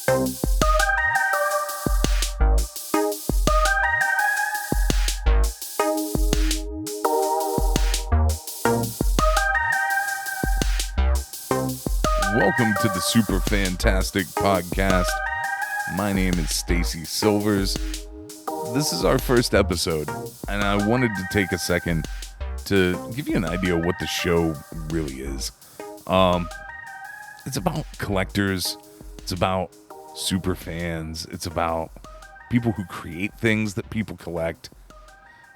Welcome to the SuperFantastic podcast. My name is Stacy Silvers. This is our first episode, and I wanted to take a second to give you an idea of what the show really is. It's about collectors. It's about super fans. It's about people who create things that people collect.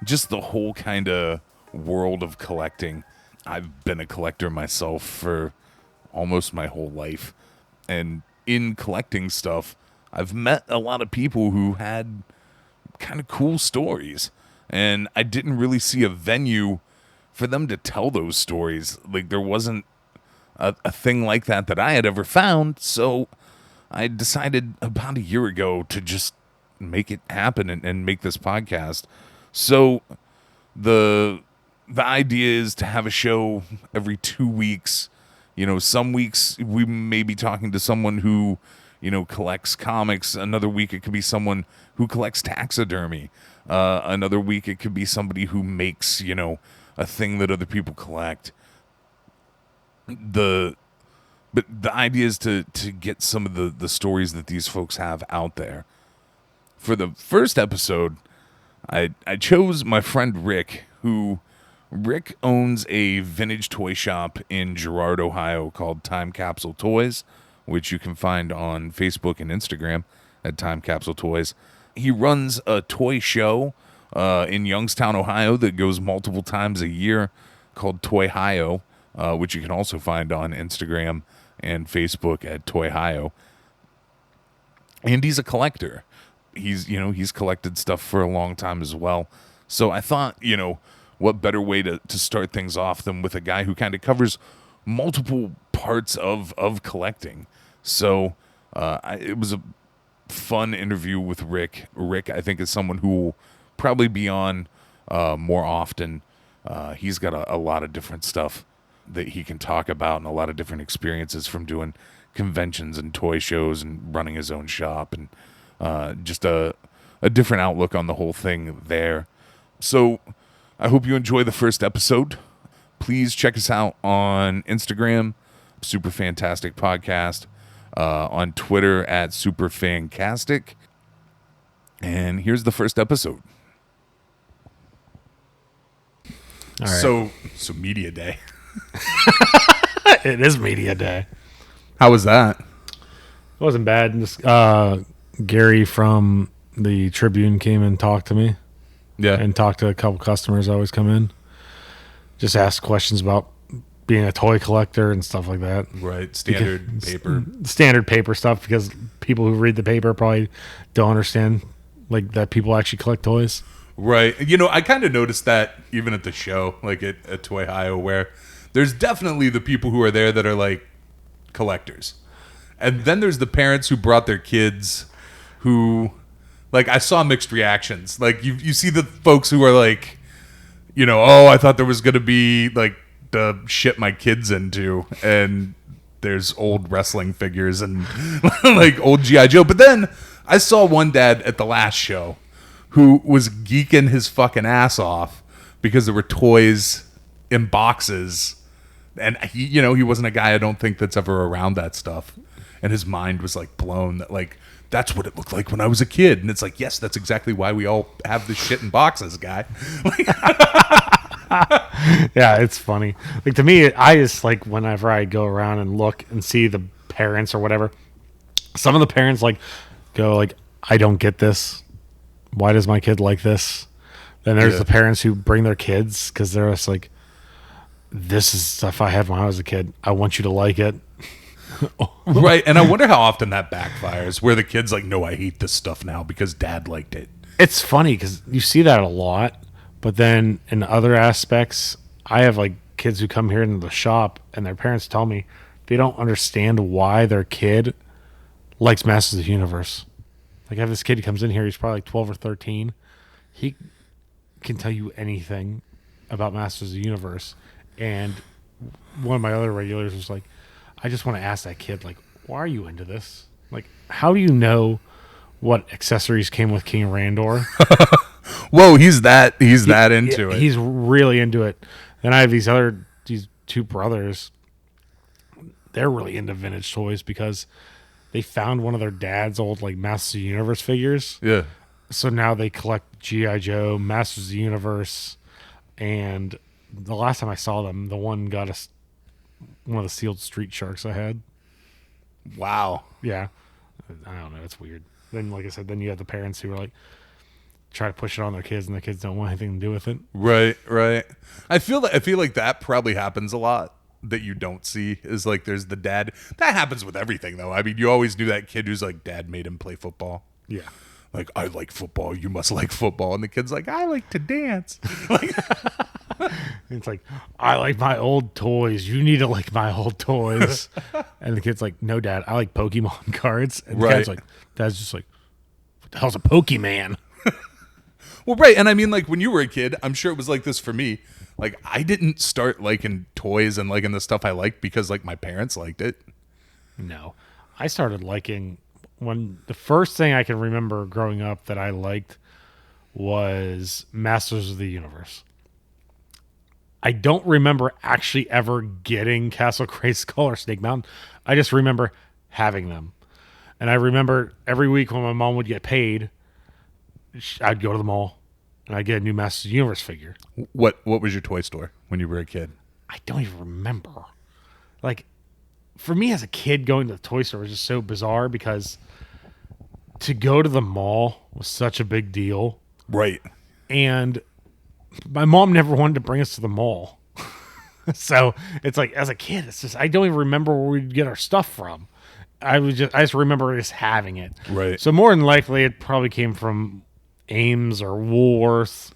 Just the whole kind of world of collecting. I've been a collector myself for almost my whole life. And in collecting stuff, I've met a lot of people who had kind of cool stories. And I didn't really see a venue for them to tell those stories. Like, there wasn't a thing like that I had ever found. So I decided about a year ago to just make it happen and make this podcast. So the idea is to have a show every 2 weeks. You know, some weeks we may be talking to someone who, you know, collects comics. Another week it could be someone who collects taxidermy. Another week it could be somebody who makes, you know, a thing that other people collect. But the idea is to get some of the stories that these folks have out there. For the first episode, I chose my friend Rick, who... Rick owns a vintage toy shop in Girard, Ohio called Time Capsule Toys, which you can find on Facebook and Instagram at Time Capsule Toys. He runs a toy show in Youngstown, Ohio that goes multiple times a year called Toy-Hio, which you can also find on Instagram and Facebook at Toy-Hio. And he's a collector. He's collected stuff for a long time as well. So I thought, what better way to start things off than with a guy who kind of covers multiple parts of collecting. So it was a fun interview with Rick. Rick, I think, is someone who will probably be on more often. He's got a lot of different stuff that he can talk about and a lot of different experiences from doing conventions and toy shows and running his own shop, and just a different outlook on the whole thing there. So I hope you enjoy the first episode. Please check us out on Instagram, SuperFantastic Podcast, on Twitter at SuperFantastic. And here's the first episode. All right. So Media Day. It is Media Day. How was that? It wasn't bad. Just, Gary from the Tribune came and talked to me. Yeah. And talk to a couple customers that always come in. Just ask questions about being a toy collector and stuff like that. Right. Standard paper. Standard paper stuff, because people who read the paper probably don't understand like that people actually collect toys. Right. I kind of noticed that even at the show, like at Toy-Hio, where there's definitely the people who are there that are like collectors. And then there's the parents who brought their kids who... Like, I saw mixed reactions. Like, you see the folks who are like, I thought there was going to be, like, the shit my kid's into. And there's old wrestling figures and, like, old G.I. Joe. But then I saw one dad at the last show who was geeking his fucking ass off because there were toys in boxes. And, he wasn't a guy, I don't think, that's ever around that stuff. And his mind was, like, blown that, like... That's what it looked like when I was a kid. And it's like, yes, that's exactly why we all have this shit in boxes, guy. Yeah, it's funny. Like, to me, I just, like, whenever I go around and look and see the parents or whatever, some of the parents, like, go, like, I don't get this. Why does my kid like this? Then there's the parents who bring their kids because they're just like, this is stuff I had when I was a kid. I want you to like it. Right, and I wonder how often that backfires, where the kid's like, no, I hate this stuff now because dad liked it. It's funny because you see that a lot, but then in other aspects, I have like kids who come here into the shop and their parents tell me they don't understand why their kid likes Masters of the Universe. Like, I have this kid who comes in here, he's probably like 12 or 13. He can tell you anything about Masters of the Universe. And one of my other regulars was like, I just want to ask that kid, like, why are you into this? Like, how do you know what accessories came with King Randor? Whoa, he's that into it. He's really into it. And I have these two brothers. They're really into vintage toys because they found one of their dad's old like Masters of the Universe figures. Yeah. So now they collect G.I. Joe, Masters of the Universe, and the last time I saw them, the one got one of the sealed Street Sharks I had. Wow. Yeah. I don't know. It's weird. Then, like I said, then you have the parents who are like, try to push it on their kids, and the kids don't want anything to do with it. Right. I feel like that probably happens a lot that you don't see is like there's the dad. That happens with everything though. I mean, you always knew that kid who's like dad made him play football. Yeah. Like, I like football, you must like football. And the kid's like, I like to dance. Like, it's like, I like my old toys. You need to like my old toys. And the kid's like, no, Dad, I like Pokemon cards. And the dad's just like, what the hell's a Pokemon? well, right. And I mean, like, when you were a kid, I'm sure it was like this for me. Like, I didn't start liking toys and liking the stuff I liked because, like, my parents liked it. No. I started liking... the first thing I can remember growing up that I liked was Masters of the Universe. I don't remember actually ever getting Castle Grayskull or Snake Mountain. I just remember having them. And I remember every week when my mom would get paid, I'd go to the mall and I'd get a new Masters of the Universe figure. What was your toy store when you were a kid? I don't even remember. Like, for me as a kid, going to the toy store was just so bizarre because to go to the mall was such a big deal. Right. And my mom never wanted to bring us to the mall. So it's like, as a kid, it's just, I don't even remember where we'd get our stuff from. I just remember just having it. Right. So more than likely, it probably came from Ames or Woolworth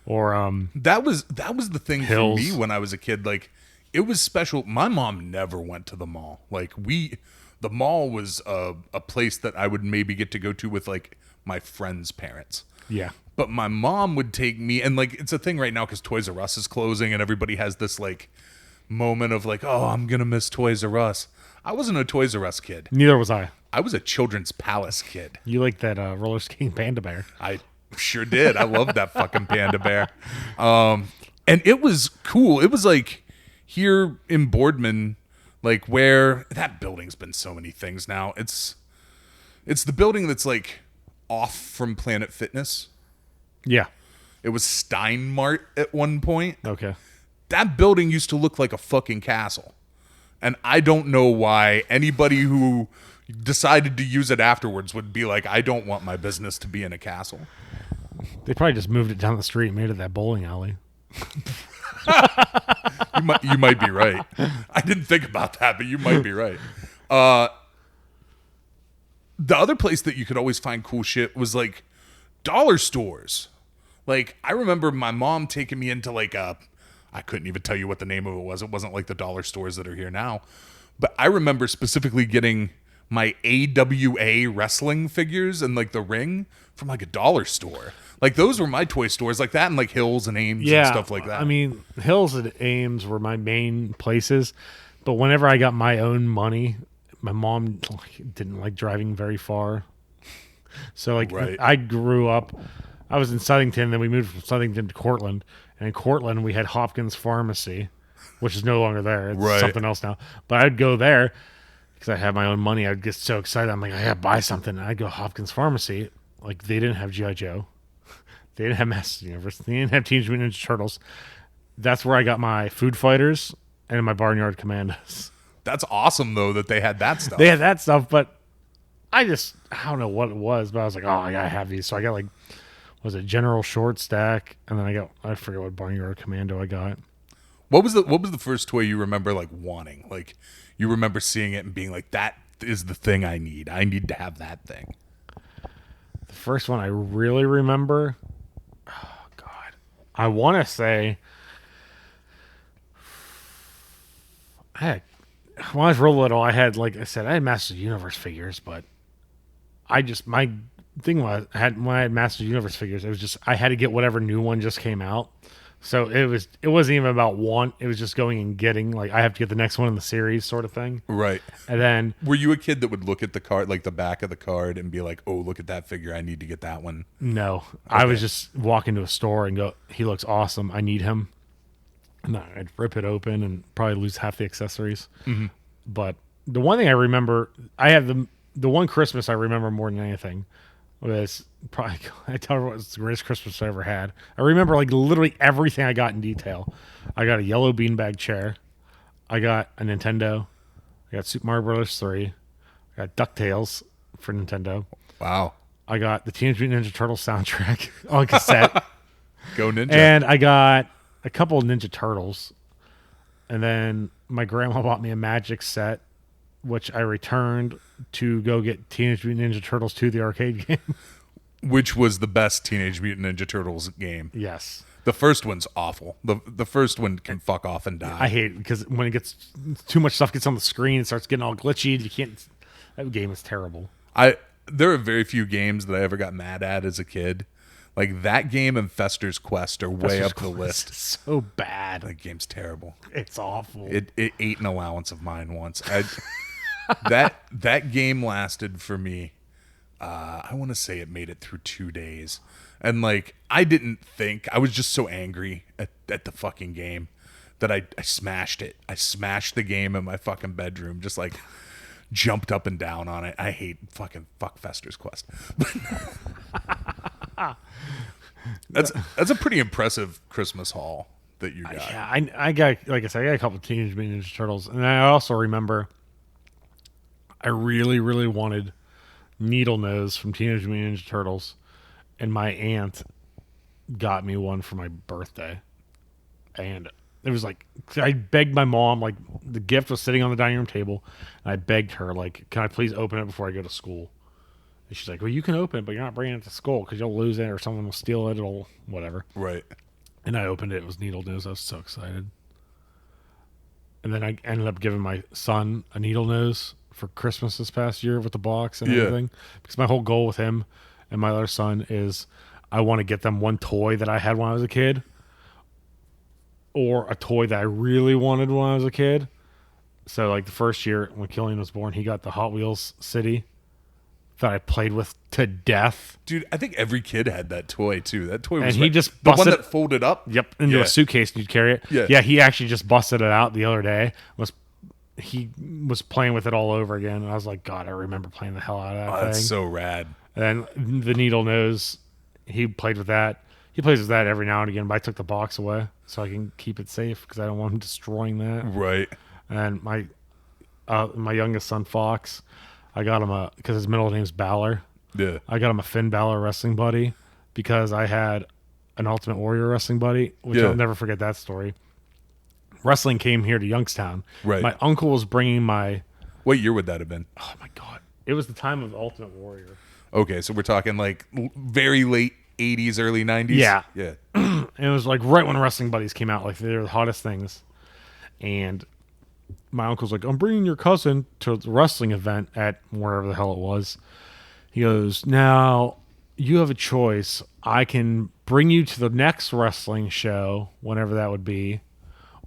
or that was the thing Hills. for me when I was a kid. Like, it was special. My mom never went to the mall. Like, the mall was a place that I would maybe get to go to with like my friends' parents. Yeah. But my mom would take me, and like, it's a thing right now because Toys R Us is closing and everybody has this like moment of like, oh, I'm going to miss Toys R Us. I wasn't a Toys R Us kid. Neither was I. I was a Children's Palace kid. You like that roller skating panda bear? I sure did. I loved that fucking panda bear. And it was cool. It was like here in Boardman, like where that building's been so many things now. It's the building that's like off from Planet Fitness. Yeah. It was Steinmart at one point. Okay. That building used to look like a fucking castle. And I don't know why anybody who decided to use it afterwards would be like, I don't want my business to be in a castle. They probably just moved it down the street and made it that bowling alley. You might be right. I didn't think about that, but you might be right. The other place that you could always find cool shit was like dollar stores. Like, I remember my mom taking me into like I couldn't even tell you what the name of it was. It wasn't like the dollar stores that are here now. But I remember specifically getting my AWA wrestling figures and like the ring from like a dollar store. Like, those were my toy stores, like that, and like Hills and Ames and stuff like that. I mean, Hills and Ames were my main places. But whenever I got my own money, my mom didn't like driving very far. So like, right. I grew up, I was in Southington, then we moved from Southington to Cortland. And in Cortland, we had Hopkins Pharmacy, which is no longer there. It's something else now. But I'd go there because I had my own money. I'd get so excited. I'm like, I gotta buy something. And I'd go Hopkins Pharmacy. Like, they didn't have G.I. Joe. They didn't have Masters of the Universe. They didn't have Teenage Mutant Ninja Turtles. That's where I got my Food Fighters and my Barnyard Commandos. That's awesome, though, that they had that stuff. They had that stuff, but I don't know what it was, but I was like, oh, I gotta have these. So I got like, was it General Short Stack? And then I forget what Barnyard Commando I got. What was the first toy you remember like wanting? Like, you remember seeing it and being like, that is the thing I need. I need to have that thing. The first one I really remember, oh God, I want to say, when I was real little, I had, like I said, I had Masters of the Universe figures, but my thing was, when I had Masters of the Universe figures, it was just, I had to get whatever new one just came out. So it wasn't even about want. It was just going and getting, like, I have to get the next one in the series sort of thing. Right. And then Were you a kid that would look at the card, like the back of the card, and be like, "Oh, look at that figure! I need to get that one." no, I was just walk into a store and go, he looks awesome. I need him. And I'd rip it open and probably lose half the accessories. Mm-hmm. But the one thing I remember, I have the one Christmas I remember more than anything was probably, I tell her, it was the greatest Christmas I ever had. I remember like literally everything I got in detail. I got a yellow beanbag chair. I got a Nintendo. I got Super Mario Bros. 3. I got DuckTales for Nintendo. Wow. I got the Teenage Mutant Ninja Turtles soundtrack on cassette. Go Ninja. And I got a couple of Ninja Turtles. And then my grandma bought me a Magic set, which I returned to go get Teenage Mutant Ninja Turtles 2, the arcade game. Which was the best Teenage Mutant Ninja Turtles game. Yes. The first one's awful. The first one can fuck off and die. I hate it because when it gets too much stuff gets on the screen, it starts getting all glitchy. You can't. That game is terrible. There are very few games that I ever got mad at as a kid. Like that game and Fester's Quest are way Fester's up the Quest list. is so bad. That game's terrible. It's awful. It ate an allowance of mine once. That game lasted for me. I want to say it made it through 2 days, and like I didn't think, I was just so angry at the fucking game that I smashed it. I smashed the game in my fucking bedroom, just like jumped up and down on it. I hate fuck Fester's Quest. That's a pretty impressive Christmas haul that you got. Yeah, I got, like I said, I got a couple of Teenage Mutant Ninja Turtles, and I also remember I really, really wanted Needle Nose from Teenage Mutant Ninja Turtles, and my aunt got me one for my birthday, and it was like, I begged my mom, like the gift was sitting on the dining room table, and I begged her, like, can I please open it before I go to school? And she's like, well, you can open it, but you're not bringing it to school because you'll lose it or someone will steal it or whatever. Right. And I opened it. It was Needle Nose. I was so excited. And then I ended up giving my son a Needle Nose for Christmas this past year with the box and everything. Because my whole goal with him and my other son is I want to get them one toy that I had when I was a kid, or a toy that I really wanted when I was a kid. So like the first year when Killian was born, he got the Hot Wheels City that I played with to death. Dude, I think every kid had that toy too. That toy was And he just the busted one that folded up. Yep, into a suitcase and you'd carry it. Yeah, he actually just busted it out the other day. He was playing with it all over again. And I was like, God, I remember playing the hell out of that thing. That's so rad. And then the Needle Nose, he played with that. He plays with that every now and again, but I took the box away so I can keep it safe because I don't want him destroying that. Right. And my youngest son, Fox, I got him because his middle name's Balor. Yeah. I got him a Finn Balor wrestling buddy because I had an Ultimate Warrior wrestling buddy, which I'll never forget that story. Wrestling came here to Youngstown. Right. My uncle was bringing my... What year would that have been? Oh, my God. It was the time of Ultimate Warrior. Okay, so we're talking like very late 80s, early 90s? Yeah. Yeah. And it was like right when Wrestling Buddies came out. Like, they were the hottest things. And my uncle's like, I'm bringing your cousin to the wrestling event at wherever the hell it was. He goes, now, you have a choice. I can bring you to the next wrestling show, whenever that would be,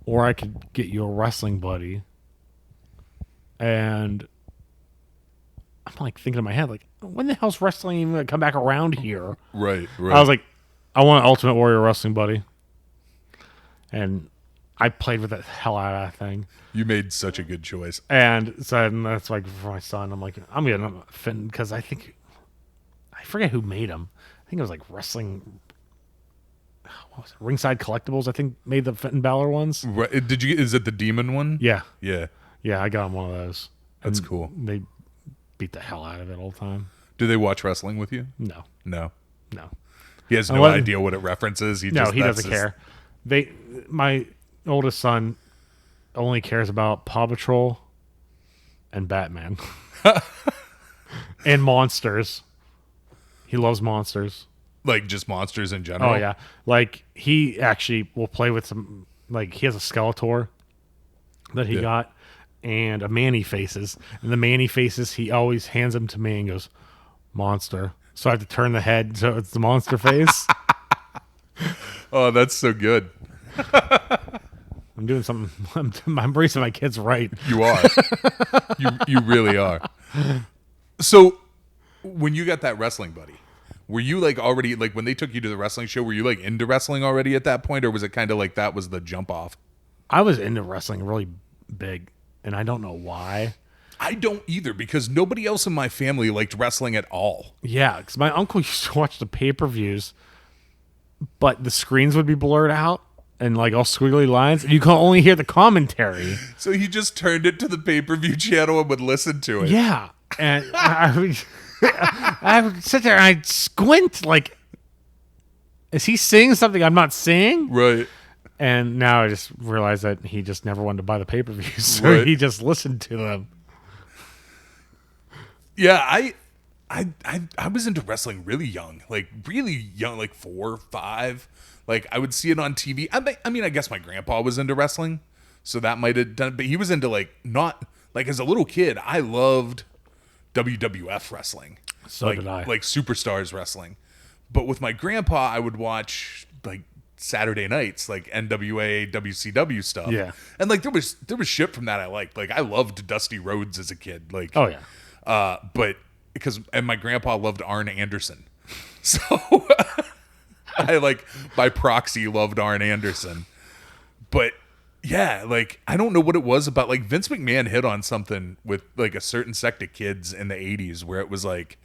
or I could get you a wrestling buddy. And I'm like thinking in my head, like, when the hell's wrestling even going to come back around here? Right. I was like, I want an Ultimate Warrior wrestling buddy. And I played with the hell out of that thing. You made such a good choice. And so that's like for my son, I'm like, I'm getting him a Finn because I forget who made him. I think it was like wrestling. What was it? Ringside Collectibles, I think, made the Finn Balor ones. Right. Is it the demon one? Yeah. Yeah. Yeah, I got him one of those. That's And cool. They beat the hell out of it all the time. Do they watch wrestling with you? No. No. He He has no idea what it references. He doesn't care. My oldest son only cares about Paw Patrol and Batman and monsters. He loves monsters. Like just monsters in general? Oh, yeah. Like, he actually will play with some... Like, he has a Skeletor that he got and a Manny Faces. And the Manny Faces, he always hands them to me and goes, monster. So I have to turn the head so it's the monster face. Oh, that's so good. I'm doing something. I'm raising my kids right. You are. You really are. So when you got that wrestling buddy, were you like already like when they took you to the wrestling show, were you like into wrestling already at that point, or was it kind of like that was the jump off? I was into wrestling really big, and I don't know why. I don't either, because nobody else in my family liked wrestling at all. Yeah, because my uncle used to watch the pay-per-views, but the screens would be blurred out and like all squiggly lines, and you could only hear the commentary. So he just turned it to the pay-per-view channel and would listen to it. Yeah, and I would sit there and I'd squint like, is he seeing something I'm not seeing? Right. And now I just realized that he just never wanted to buy the pay-per-views, so Right. he just listened to them. Yeah, I was into wrestling really young, like 4, 5. Like I would see it on TV. I mean, I guess my grandpa was into wrestling, so that might have done. But he was into like not like as a little kid. I loved WWF wrestling. So like, did I. Like Superstars wrestling. But with my grandpa, I would watch like Saturday nights, like NWA, WCW stuff. Yeah. And like there was shit from that I liked. Like I loved Dusty Rhodes as a kid. Like Oh yeah. but and my grandpa loved Arn Anderson, so I like by proxy loved Arn Anderson. But yeah, like I don't know what it was about. Like Vince McMahon hit on something with like a certain sect of kids in the '80s where it was like,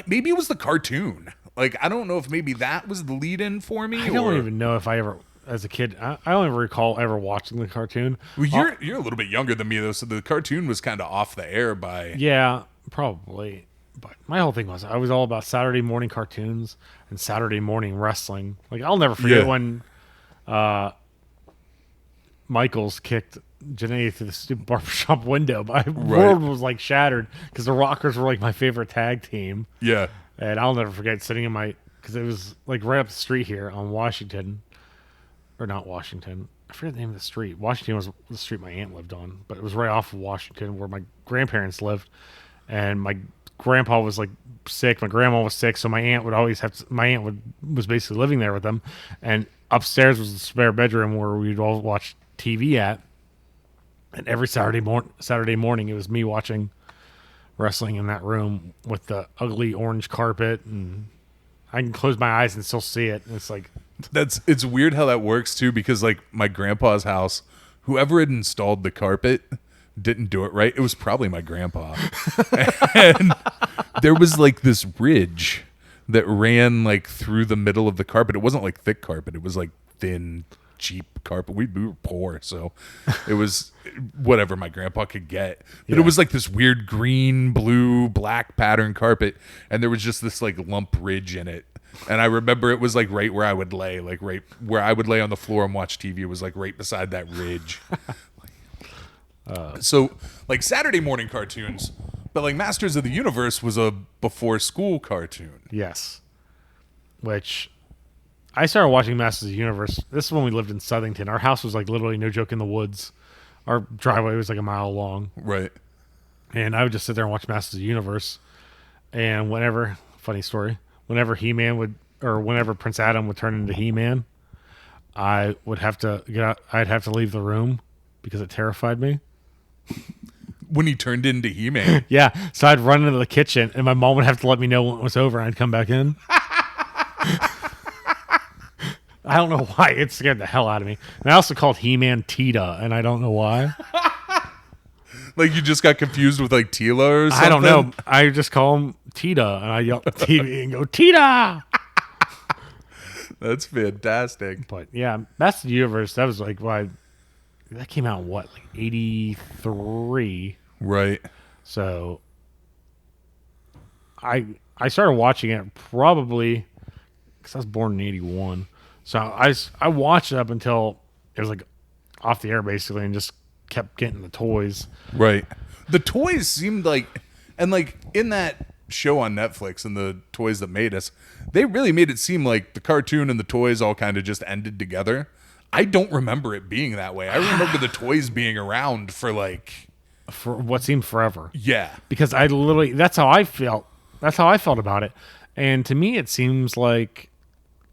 maybe it was the cartoon. Like I don't know if maybe that was the lead-in for me. I don't even know if I ever, as a kid, I don't even recall ever watching the cartoon. Well, you're a little bit younger than me though, so the cartoon was kind of off the air by. Yeah, probably. But my whole thing was I was all about Saturday morning cartoons and Saturday morning wrestling. Like I'll never forget when Michaels kicked Janae through the stupid barbershop window. My world was like shattered because the Rockers were like my favorite tag team. Yeah. And I'll never forget sitting in because it was like right up the street here on Washington. Or not Washington. I forget the name of the street. Washington was the street my aunt lived on, but it was right off of Washington where my grandparents lived. And my grandpa was like sick. My grandma was sick, so my aunt was basically living there with them. And upstairs was the spare bedroom where we'd all watch TV at. And every Saturday morning, it was me watching wrestling in that room with the ugly orange carpet, and I can close my eyes and still see it. And it's like it's weird how that works too, because like my grandpa's house, whoever had installed the carpet didn't do it right. It was probably my grandpa. And there was like this ridge that ran like through the middle of the carpet. It wasn't like thick carpet. It was like thin, cheap carpet. We were poor, so it was whatever my grandpa could get. But it was like this weird green, blue, black pattern carpet, and there was just this like lump ridge in it. And I remember it was like right where I would lay, like right where I would lay on the floor and watch TV. It was like right beside that ridge. So like Saturday morning cartoons, but like Masters of the Universe was a before school cartoon. yes, which I started watching Masters of the Universe. This is when we lived in Southington. Our house was like literally no joke in the woods. Our driveway was like a mile long. Right. And I would just sit there and watch Masters of the Universe. And funny story, whenever whenever Prince Adam would turn into He-Man, I would have to I'd have to leave the room because it terrified me. When he turned into He-Man. Yeah. So I'd run into the kitchen and my mom would have to let me know when it was over and I'd come back in. I don't know why. It scared the hell out of me. And I also called He-Man Tita, and I don't know why. Like you just got confused with like Tila or something? I don't know. I just call him Tita, and I yell at the TV and go, Tita! That's fantastic. But yeah, that's the universe. That was like that came out in what, like 83? Right. So I started watching it probably because I was born in 81. So I watched it up until it was like off the air basically, and just kept getting the toys. Right. The toys seemed like, and like in that show on Netflix and the Toys That Made Us, they really made it seem like the cartoon and the toys all kind of just ended together. I don't remember it being that way. I remember the toys being around for what seemed forever. Yeah. Because I literally, that's how I felt. That's how I felt about it. And to me, it seems like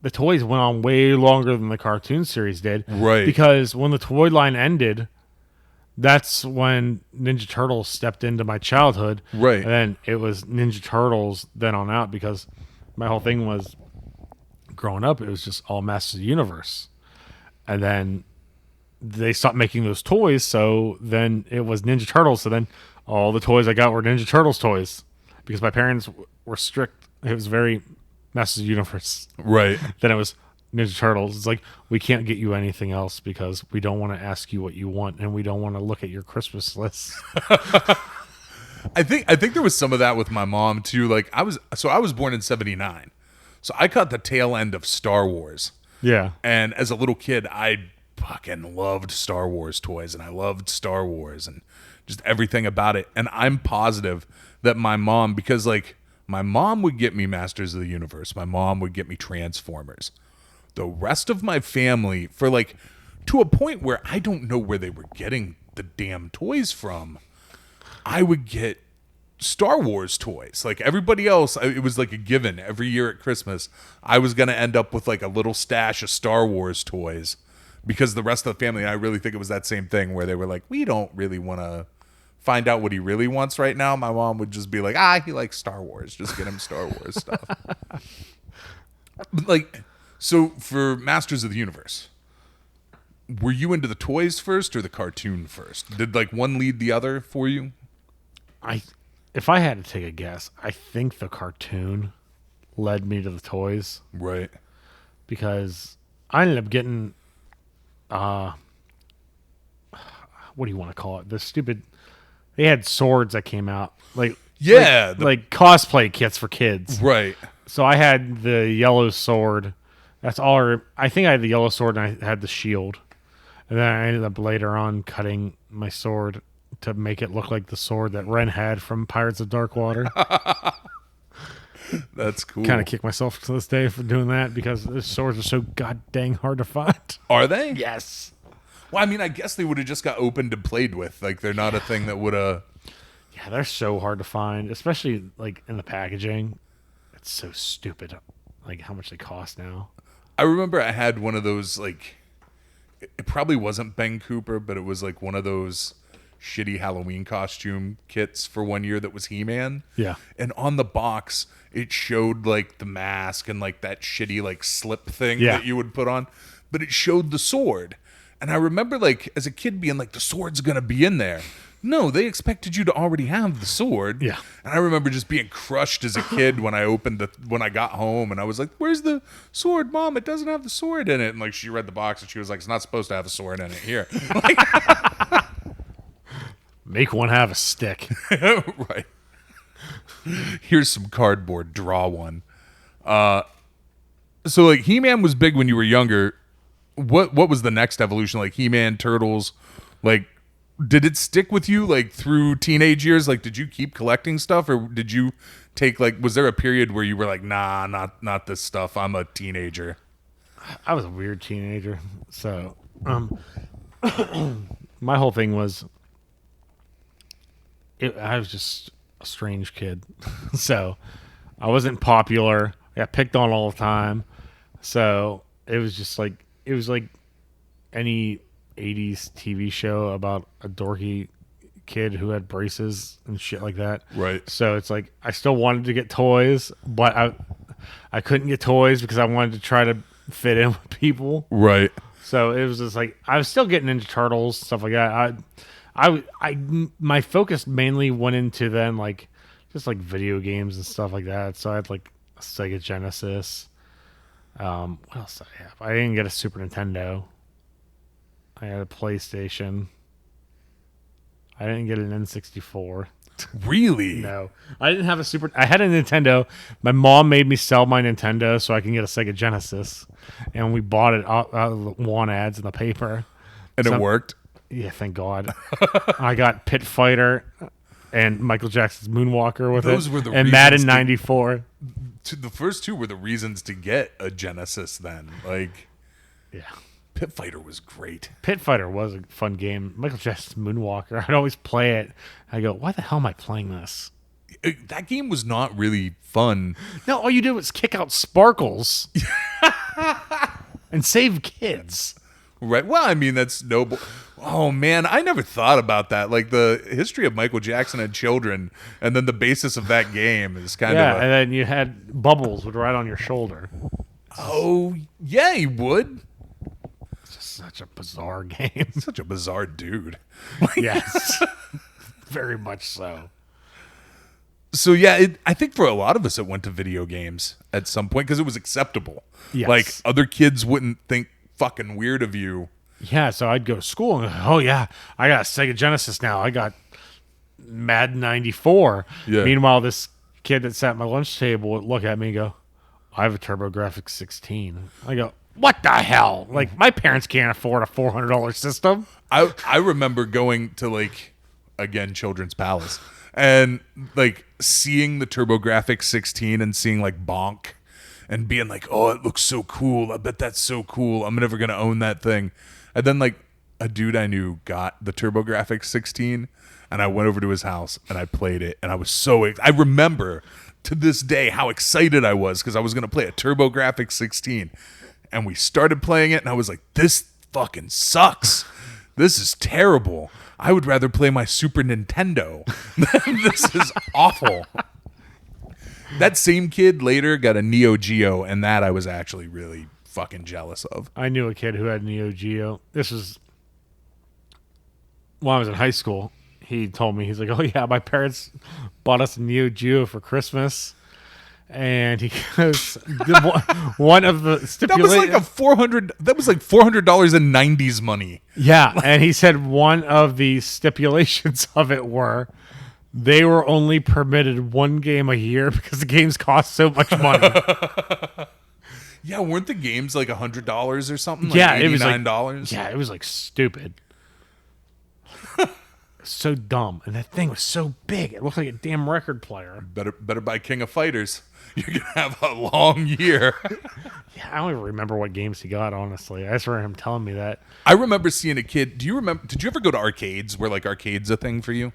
the toys went on way longer than the cartoon series did. Right. Because when the toy line ended, that's when Ninja Turtles stepped into my childhood. Right. And then it was Ninja Turtles then on out, because my whole thing was growing up, it was just all Masters of the Universe. And then they stopped making those toys, so then it was Ninja Turtles. So then all the toys I got were Ninja Turtles toys, because my parents were strict. It was very Masters of the Universe. Right. Then it was Ninja Turtles. It's like, we can't get you anything else because we don't want to ask you what you want, and we don't want to look at your Christmas list. I think there was some of that with my mom too. Like I was born in 79. So I caught the tail end of Star Wars. Yeah. And as a little kid, I fucking loved Star Wars toys, and I loved Star Wars and just everything about it. And I'm positive that my mom, because like my mom would get me Masters of the Universe, my mom would get me Transformers. The rest of my family, for like to a point where I don't know where they were getting the damn toys from, I would get Star Wars toys. Like everybody else, it was like a given every year at Christmas. I was going to end up with like a little stash of Star Wars toys, because the rest of the family, I really think it was that same thing where they were like, we don't really want to find out what he really wants right now. My mom would just be like, he likes Star Wars. Just get him Star Wars stuff. Like, so for Masters of the Universe, were you into the toys first or the cartoon first? Did like one lead the other for you? If I had to take a guess, I think the cartoon led me to the toys. Right. Because I ended up getting, what do you want to call it? The stupid, they had swords that came out. Like cosplay kits for kids. Right. So I had the yellow sword. That's all. I think I had the yellow sword, and I had the shield. And then I ended up later on cutting my sword to make it look like the sword that Ren had from Pirates of Darkwater. That's cool. Kind of kick myself to this day for doing that, because the swords are so god dang hard to find. Are they? Yes. Well, I mean, I guess they would have just got opened and played with. Like, they're not a thing that would have... Yeah, they're so hard to find, especially, like, in the packaging. It's so stupid, like, how much they cost now. I remember I had one of those, like... It probably wasn't Ben Cooper, but it was, like, one of those shitty Halloween costume kits for one year that was He-Man. Yeah. And on the box, it showed, like, the mask and, like, that shitty, like, slip thing that you would put on. But it showed the sword. And I remember, like, as a kid being like, the sword's going to be in there. No, they expected you to already have the sword. Yeah. And I remember just being crushed as a kid when I got home, and I was like, where's the sword, Mom? It doesn't have the sword in it. And, like, she read the box, and she was like, it's not supposed to have a sword in it. Here. Like, make one have a stick. Right. Here's some cardboard. Draw one. So, like, He-Man was big when you were younger. What was the next evolution? Like He-Man, Turtles, like, did it stick with you like through teenage years? Like, did you keep collecting stuff, or did you take, like, was there a period where you were like, nah, not this stuff, I'm a teenager? I was a weird teenager. So, my whole thing was, I was just a strange kid. So, I wasn't popular. I got picked on all the time. So, it was just like, it was like any 80s TV show about a dorky kid who had braces and shit like that. Right. So it's like, I still wanted to get toys, but I couldn't get toys because I wanted to try to fit in with people. Right. So it was just like, I was still getting into Turtles, stuff like that. My focus mainly went into then like, just like video games and stuff like that. So I had like a Sega Genesis. What else did I have? I didn't get a Super Nintendo. I had a PlayStation. I didn't get an N64. Really? No. I didn't have I had a Nintendo. My mom made me sell my Nintendo so I can get a Sega Genesis. And we bought it out of the want ads in the paper. And it worked? Yeah, thank God. I got Pit Fighter and Michael Jackson's Moonwalker with Those it. were the and Madden 94. The first two were the reasons to get a Genesis then. Like, yeah. Pit Fighter was great. Pit Fighter was a fun game. Michael Jackson's Moonwalker. I'd always play it. I go, why the hell am I playing this? That game was not really fun. No, all you did was kick out sparkles. and save kids. Right. Well, I mean, that's noble. Oh, man, I never thought about that. Like, the history of Michael Jackson and children, and then the basis of that game is kind Yeah, of and then you had Bubbles would ride on your shoulder. Oh, yeah, he would. It's just such a bizarre game. Such a bizarre dude. Yes. Very much so. So, yeah, I think for a lot of us, it went to video games at some point because it was acceptable. Yes. Like, other kids wouldn't think fucking weird of you. Yeah, so I'd go to school and oh yeah, I got a Sega Genesis now. I got Madden 94. Yeah. Meanwhile, this kid that sat at my lunch table would look at me and go, I have a TurboGrafx 16. I go, what the hell? Like, my parents can't afford a $400 system. I remember going to, like, again, Children's Palace, and, like, seeing the TurboGrafx 16 and seeing, like, Bonk and being like, oh, it looks so cool. I bet that's so cool. I'm never going to own that thing. And then, like, a dude I knew got the TurboGrafx 16, and I went over to his house, and I played it, and I was so I remember to this day how excited I was because I was going to play a TurboGrafx 16. And we started playing it, and I was like, this fucking sucks. This is terrible. I would rather play my Super Nintendo. This is awful. That same kid later got a Neo Geo, and that I was actually really fucking jealous of. I knew a kid who had Neo Geo. This was when I was in high school. He told me, he's like, oh yeah, my parents bought us a Neo Geo for Christmas. And he goes, one of the stipulations. That was like That was like $400 in '90s money. Yeah, and he said one of the stipulations of it were they were only permitted one game a year because the games cost so much money. Yeah, weren't the games like $100 or something? Like yeah, $89? it was like, yeah, it was like stupid. So dumb, and that thing was so big. It looked like a damn record player. Better buy King of Fighters. You're gonna have a long year. Yeah, I don't even remember what games he got. Honestly, I just remember him telling me that. I remember seeing a kid. Do you remember? Did you ever go to arcades? Where like arcades a thing for you?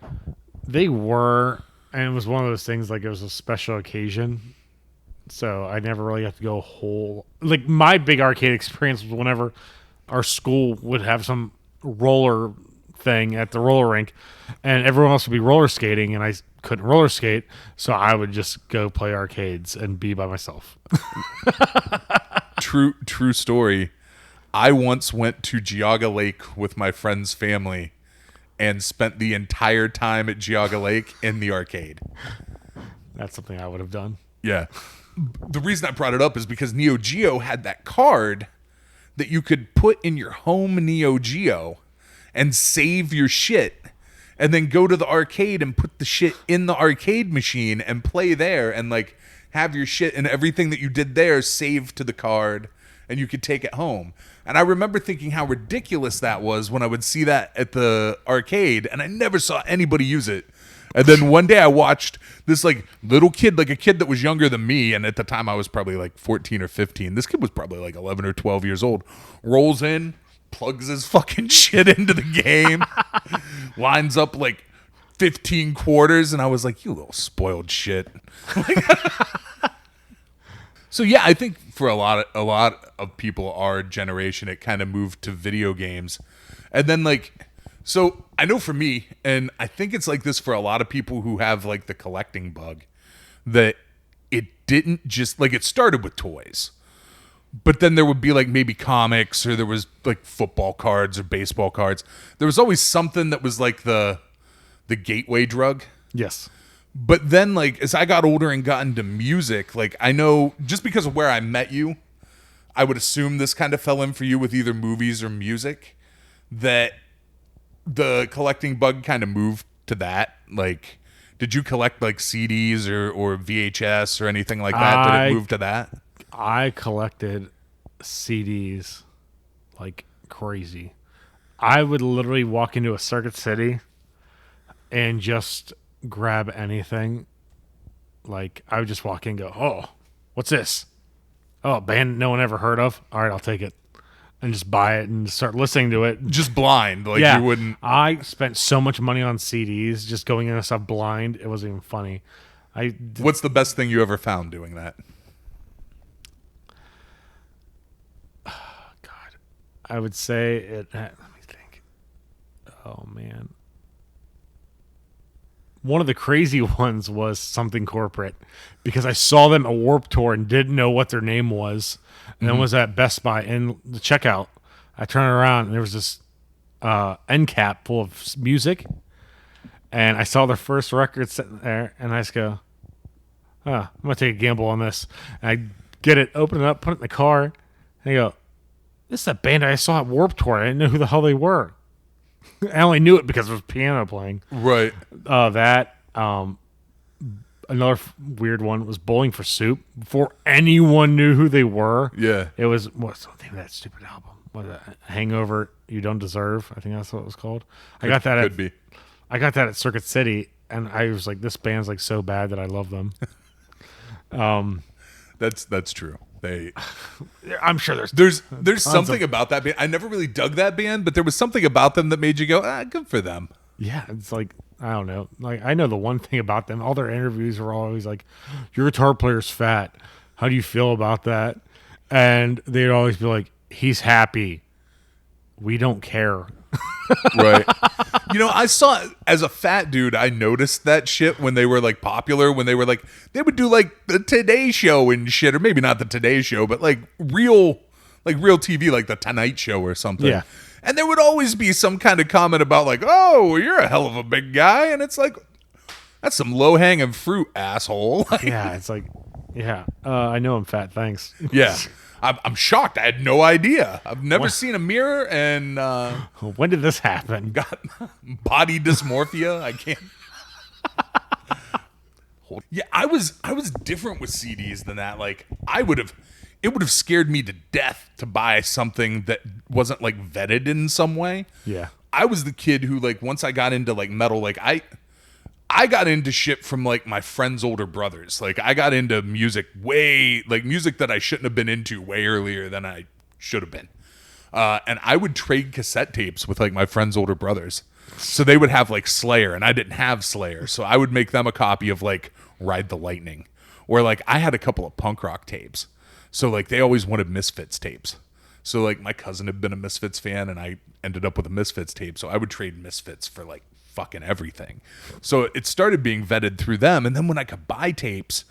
They were, and it was one of those things like it was a special occasion. So I never really got to go whole. Like my big arcade experience was whenever our school would have some roller thing at the roller rink, and everyone else would be roller skating, and I couldn't roller skate, so I would just go play arcades and be by myself. True story. I once went to Geauga Lake with my friend's family and spent the entire time at Geauga Lake in the arcade. That's something I would have done. Yeah. The reason I brought it up is because Neo Geo had that card that you could put in your home Neo Geo and save your shit, and then go to the arcade and put the shit in the arcade machine and play there, and like have your shit and everything that you did there saved to the card, and you could take it home. And I remember thinking how ridiculous that was when I would see that at the arcade, and I never saw anybody use it. And then one day I watched this like little kid, like a kid that was younger than me, and at the time I was probably like 14 or 15. This kid was probably like 11 or 12 years old. Rolls in, plugs his fucking shit into the game, lines up like 15 quarters, and I was like, you little spoiled shit. So yeah, I think for a lot of people our generation, it kind of moved to video games. And then like, so I know for me, and I think it's like this for a lot of people who have like the collecting bug, that it didn't just like, it started with toys. But then there would be like maybe comics, or there was like football cards or baseball cards. There was always something that was like the gateway drug. Yes. But then like as I got older and got into music, like I know just because of where I met you, I would assume this kind of fell in for you with either movies or music, that the collecting bug kind of moved to that. Like, did you collect like CDs or VHS or anything like that? Did it move to that? I collected CDs like crazy. I would literally walk into a Circuit City and just grab anything. Like, I would just walk in and go, oh, what's this? Oh, a band no one ever heard of? All right, I'll take it. And just buy it and start listening to it. Just blind. Like, yeah, you wouldn't. I spent so much money on CDs just going into stuff blind. It wasn't even funny. What's the best thing you ever found doing that? I would say it. Let me think. Oh man, one of the crazy ones was Something Corporate because I saw them at Warped Tour and didn't know what their name was, and then was at Best Buy and the checkout. I turned around and there was this end cap full of music, and I saw their first record sitting there, and I just go, I'm gonna take a gamble on this. And I get it, open it up, put it in the car, and I go, this is a band I saw at Warped Tour. I didn't know who the hell they were. I only knew it because there was piano playing. Right. Another weird one was Bowling for Soup. Before anyone knew who they were. Yeah. It was, what's the name of that stupid album? What was that? Hangover You Don't Deserve. I think that's what it was called. I got that at Circuit City, and I was like, this band's like so bad that I love them. That's true. I'm sure there's something about that band. I never really dug that band, but there was something about them that made you go, good for them. Yeah, it's like, I don't know. Like, I know the one thing about them. All their interviews are always like, your guitar player's fat. How do you feel about that? And they'd always be like, he's happy. We don't care. Right. I saw, as a fat dude, I noticed that shit when they were like popular, when they were like, they would do like the Today Show and shit, or maybe not the Today Show, but like real TV, like the Tonight Show or something. Yeah. And there would always be some kind of comment about like, oh, you're a hell of a big guy. And it's like, that's some low hanging fruit, asshole. Yeah. It's like, yeah, I know I'm fat. Thanks. Yeah. I'm shocked. I had no idea. I've never seen a mirror, and when did this happen? Got body dysmorphia. I can't. Yeah, I was different with CDs than that. Like, it would have scared me to death to buy something that wasn't like vetted in some way. Yeah, I was the kid who, like, once I got into like metal, like I got into shit from like my friends' older brothers. Like, I got into music music that I shouldn't have been into way earlier than I should have been. And I would trade cassette tapes with like my friends' older brothers. So they would have like Slayer, and I didn't have Slayer. So I would make them a copy of like Ride the Lightning. Or like I had a couple of punk rock tapes. So like they always wanted Misfits tapes. So like my cousin had been a Misfits fan, and I ended up with a Misfits tape. So I would trade Misfits for like fucking everything. So it started being vetted through them, and then when I could buy tapes,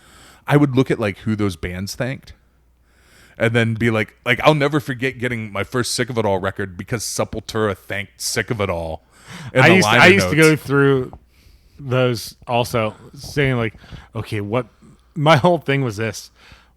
I would look at like who those bands thanked, and then be like I'll never forget getting my first Sick of It All record because Sepultura thanked Sick of It All. I used to go through those also, saying like, okay, what my whole thing was this: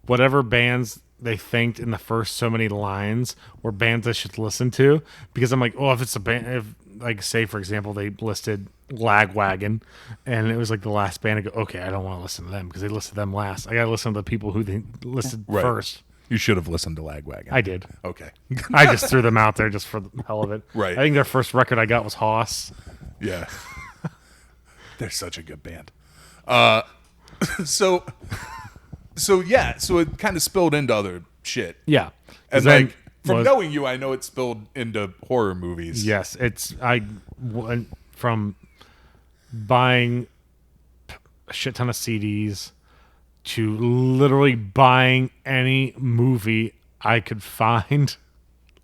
whatever bands they thanked in the first so many lines were bands I should listen to, because I'm like, oh, if it's a band, if, like, say for example they listed Lagwagon and it was like the last band, I go, okay, I don't want to listen to them because they listed them last. I gotta listen to the people who they listed first. You should have listened to Lagwagon. I did. Okay. I just threw them out there just for the hell of it. Right. I think their first record I got was Hoss. Yeah. They're such a good band. So it kind of spilled into other shit. Yeah. And like, from knowing you, I know it spilled into horror movies. Yes, I went from buying a shit ton of CDs to literally buying any movie I could find.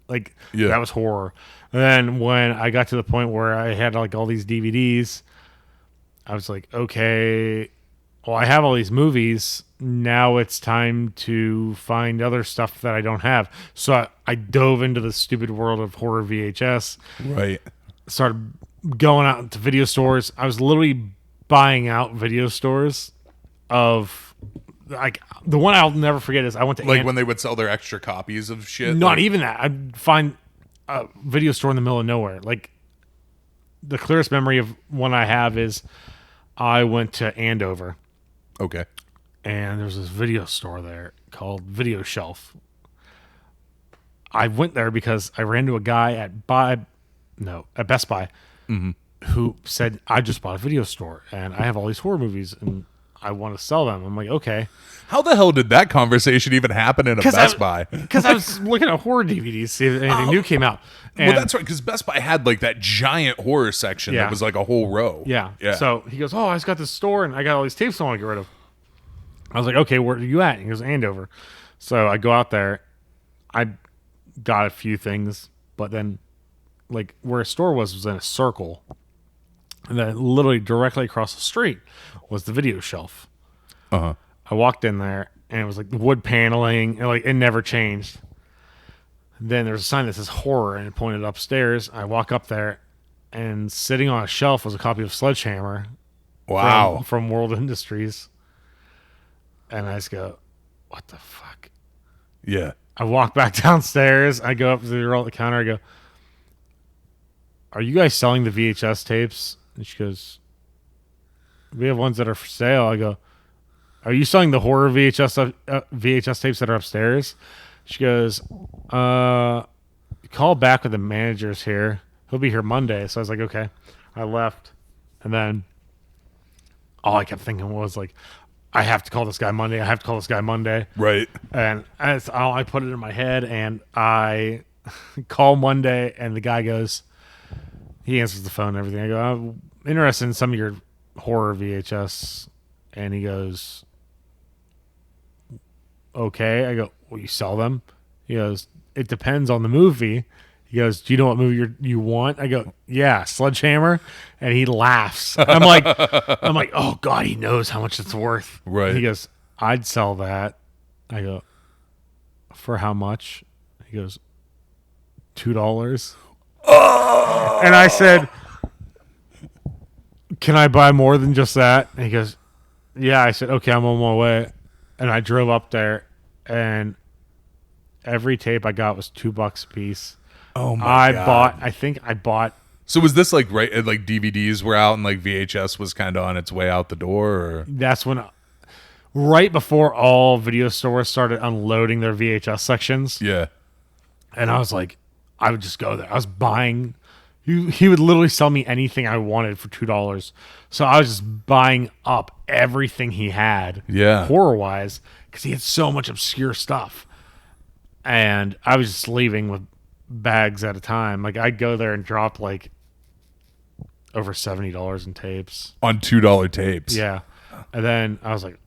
Like, that was horror. And then when I got to the point where I had like all these DVDs, I was like, okay, well, I have all these movies. Now it's time to find other stuff that I don't have. So I dove into the stupid world of horror VHS. Right. Started going out to video stores. I was literally buying out video stores of, like, the one I'll never forget is I went to when they would sell their extra copies of shit. Not even that. I'd find a video store in the middle of nowhere. Like, the clearest memory of one I have is I went to Andover. Okay. And there's this video store there called Video Shelf. I went there because I ran into a guy at Best Buy, who said, I just bought a video store and I have all these horror movies and I want to sell them. I'm like, okay. How the hell did that conversation even happen in a Best Buy? Because I was looking at horror DVDs, see if anything new came out. And well, that's right, because Best Buy had like that giant horror section that was like a whole row. Yeah. So he goes, oh, I just got this store and I got all these tapes I want to get rid of. I was like, okay, where are you at? He goes, Andover. So I go out there. I got a few things. but then like where a store was in a circle, and then literally directly across the street was the video shelf. Uh-huh. I walked in there and it was like wood paneling and like it never changed. Then there's a sign that says horror and it pointed upstairs. I walk up there and sitting on a shelf was a copy of Sledgehammer. Wow. From World Industries. And I just go, what the fuck? Yeah. I walk back downstairs. I go up to the girl at the counter. I go, are you guys selling the VHS tapes? And she goes, we have ones that are for sale. I go, are you selling the horror VHS tapes that are upstairs? She goes, call back with the manager's here. He'll be here Monday. So I was like, okay. I left. And then all I kept thinking was like, I have to call this guy Monday. I have to call this guy Monday. Right. And that's all I put it in my head. And I call Monday and the guy goes, he answers the phone and everything. I go, I'm interested in some of your horror VHS. And he goes, okay. I go, will you sell them? He goes, it depends on the movie. He goes, do you know what movie you want? I go, yeah, Sledgehammer. And he laughs. I'm like, oh God, he knows how much it's worth. Right. He goes, I'd sell that. I go, for how much? He goes, $2. Oh! And I said, can I buy more than just that? And he goes, yeah. I said, okay, I'm on my way. And I drove up there, and every tape I got was $2 a piece. Oh my God. I bought. So was this like like DVDs were out and like VHS was kind of on its way out the door? Or? That's when, right before all video stores started unloading their VHS sections. Yeah. And I was like, I would just go there. I was buying. He would literally sell me anything I wanted for $2. So I was just buying up everything he had. Yeah. Horror wise, because he had so much obscure stuff. And I was just leaving with bags at a time. Like I'd go there and drop like over $70 in tapes on $2 tapes. Yeah. And then I was like,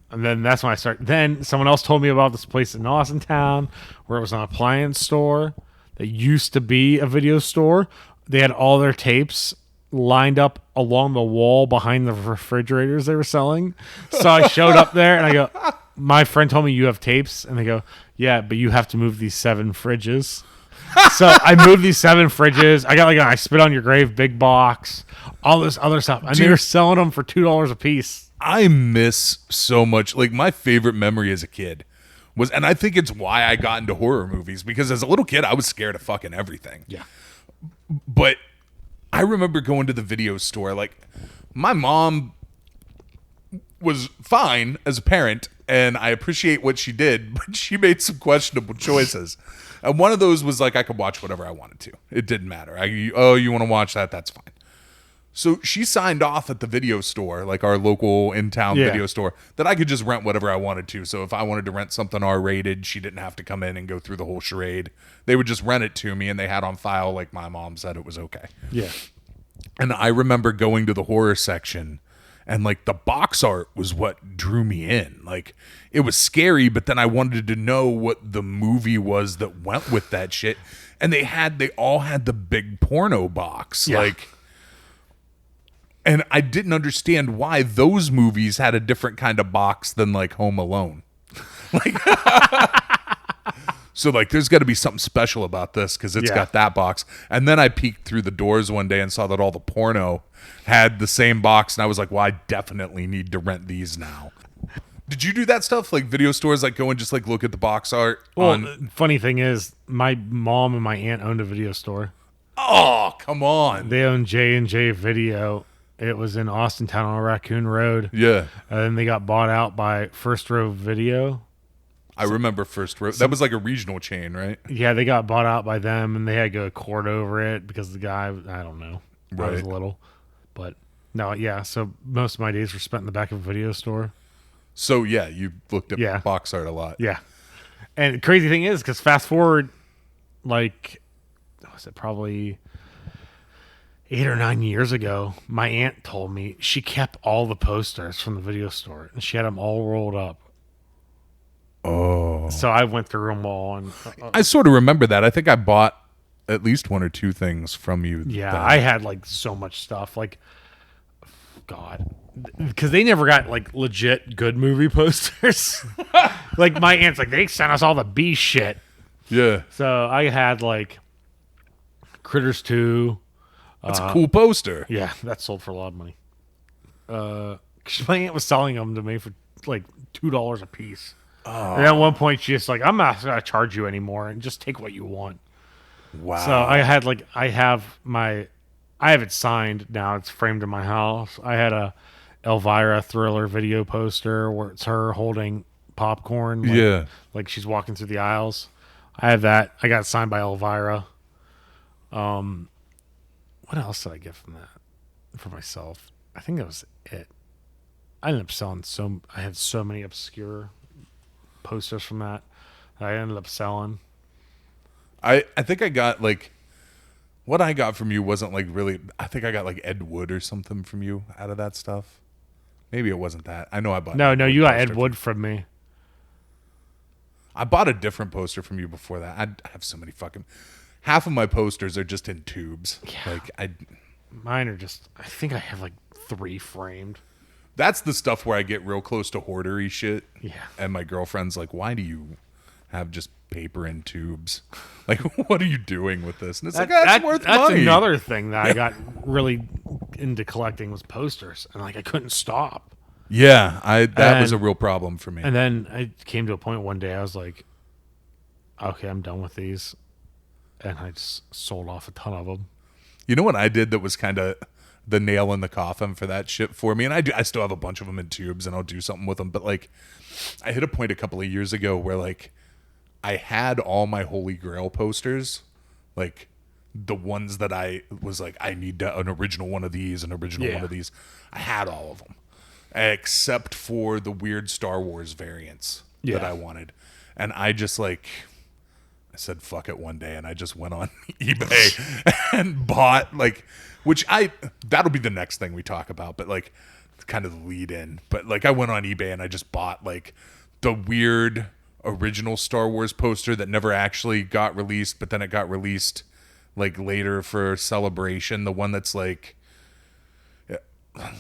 and then that's when I started. Then someone else told me about this place in Austintown where it was an appliance store that used to be a video store. They had all their tapes lined up along the wall behind the refrigerators they were selling. So I showed up there and I go, my friend told me you have tapes. And they go, yeah, but you have to move these 7 fridges. So I moved these 7 fridges. I got like I Spit on Your Grave big box, all this other stuff. And they were selling them for $2 a piece. I miss so much. Like my favorite memory as a kid was, and I think it's why I got into horror movies, because as a little kid I was scared of fucking everything. Yeah. But I remember going to the video store. Like my mom was fine as a parent, and I appreciate what she did, but she made some questionable choices. And one of those was like I could watch whatever I wanted to. It didn't matter. You want to watch that? That's fine. So she signed off at the video store, like our local in-town video store, that I could just rent whatever I wanted to. So if I wanted to rent something R-rated, she didn't have to come in and go through the whole charade. They would just rent it to me, and they had on file, like my mom said it was okay. Yeah. And I remember going to the horror section, and like the box art was what drew me in. Like it was scary, but then I wanted to know what the movie was that went with that shit. And they all had the big porno box. Yeah. And I didn't understand why those movies had a different kind of box than like Home Alone. So like there's got to be something special about this because it's got that box. And then I peeked through the doors one day and saw that all the porno had the same box, and I was like, well, I definitely need to rent these now. Did you do that stuff? Like video stores, like go and just like look at the box art? Well, funny thing is, my mom and my aunt owned a video store. Oh, come on. They owned J&J Video. It was in Austintown on Raccoon Road. Yeah. And then they got bought out by First Row Video. I remember First Row. That was like a regional chain, right? Yeah, they got bought out by them, and they had to go court over it because the guy, I don't know. I was little. But, no, yeah. So most of my days were spent in the back of a video store. So, yeah, you looked at box art a lot. Yeah. And the crazy thing is, because fast forward, like, was it probably 8 or 9 years ago, my aunt told me she kept all the posters from the video store, and she had them all rolled up. Oh. So I went through them all. And I sort of remember that. I think I bought at least one or two things from you. Yeah, that- I had like so much stuff. Like, God, because they never got like legit good movie posters. Like my aunt's like they sent us all the B shit. Yeah. So I had like Critters 2. That's a cool poster. Yeah, that sold for a lot of money. 'Cause my aunt was selling them to me for like $2 a piece. Oh. And at one point, she's just like, "I'm not gonna charge you anymore, and just take what you want." Wow. So I had like I have it signed now. It's framed in my house. I had a Elvira Thriller video poster where it's her holding popcorn. Like, like she's walking through the aisles. I have that. I got it signed by Elvira. What else did I get from that for myself? I think that was it. I ended up selling I had so many obscure posters from that I ended up selling. I think I got like what I got from you wasn't like really. I think I got like Ed Wood or something from you out of that stuff. Maybe it wasn't that. I know I bought. No, Ed Wood you got poster Ed Wood from me. I bought a different poster from you before that. I have so many fucking. Half of my posters are just in tubes. Yeah. Like Mine are just. I think I have like 3 framed. That's the stuff where I get real close to hoardery shit. Yeah. And my girlfriend's like, "Why do you have just paper in tubes? Like, what are you doing with this?" And it's that's worth money. That's another thing that I got really into collecting was posters, and like I couldn't stop. Yeah, that was a real problem for me. And then I came to a point one day I was like, "Okay, I'm done with these," and I just sold off a ton of them. You know what I did that was kind of the nail in the coffin for that shit for me? And I still have a bunch of them in tubes, and I'll do something with them. But like, I hit a point a couple of years ago where like I had all my Holy Grail posters, like the ones that I was like, I need an original one of these, an original one of these. I had all of them, except for the weird Star Wars variants that I wanted. And I just like, I said, fuck it one day. And I just went on eBay and bought like, that'll be the next thing we talk about, but like kind of the lead in. But like I went on eBay and I just bought like the weird original Star Wars poster that never actually got released, but then it got released like later for Celebration. The one that's like, it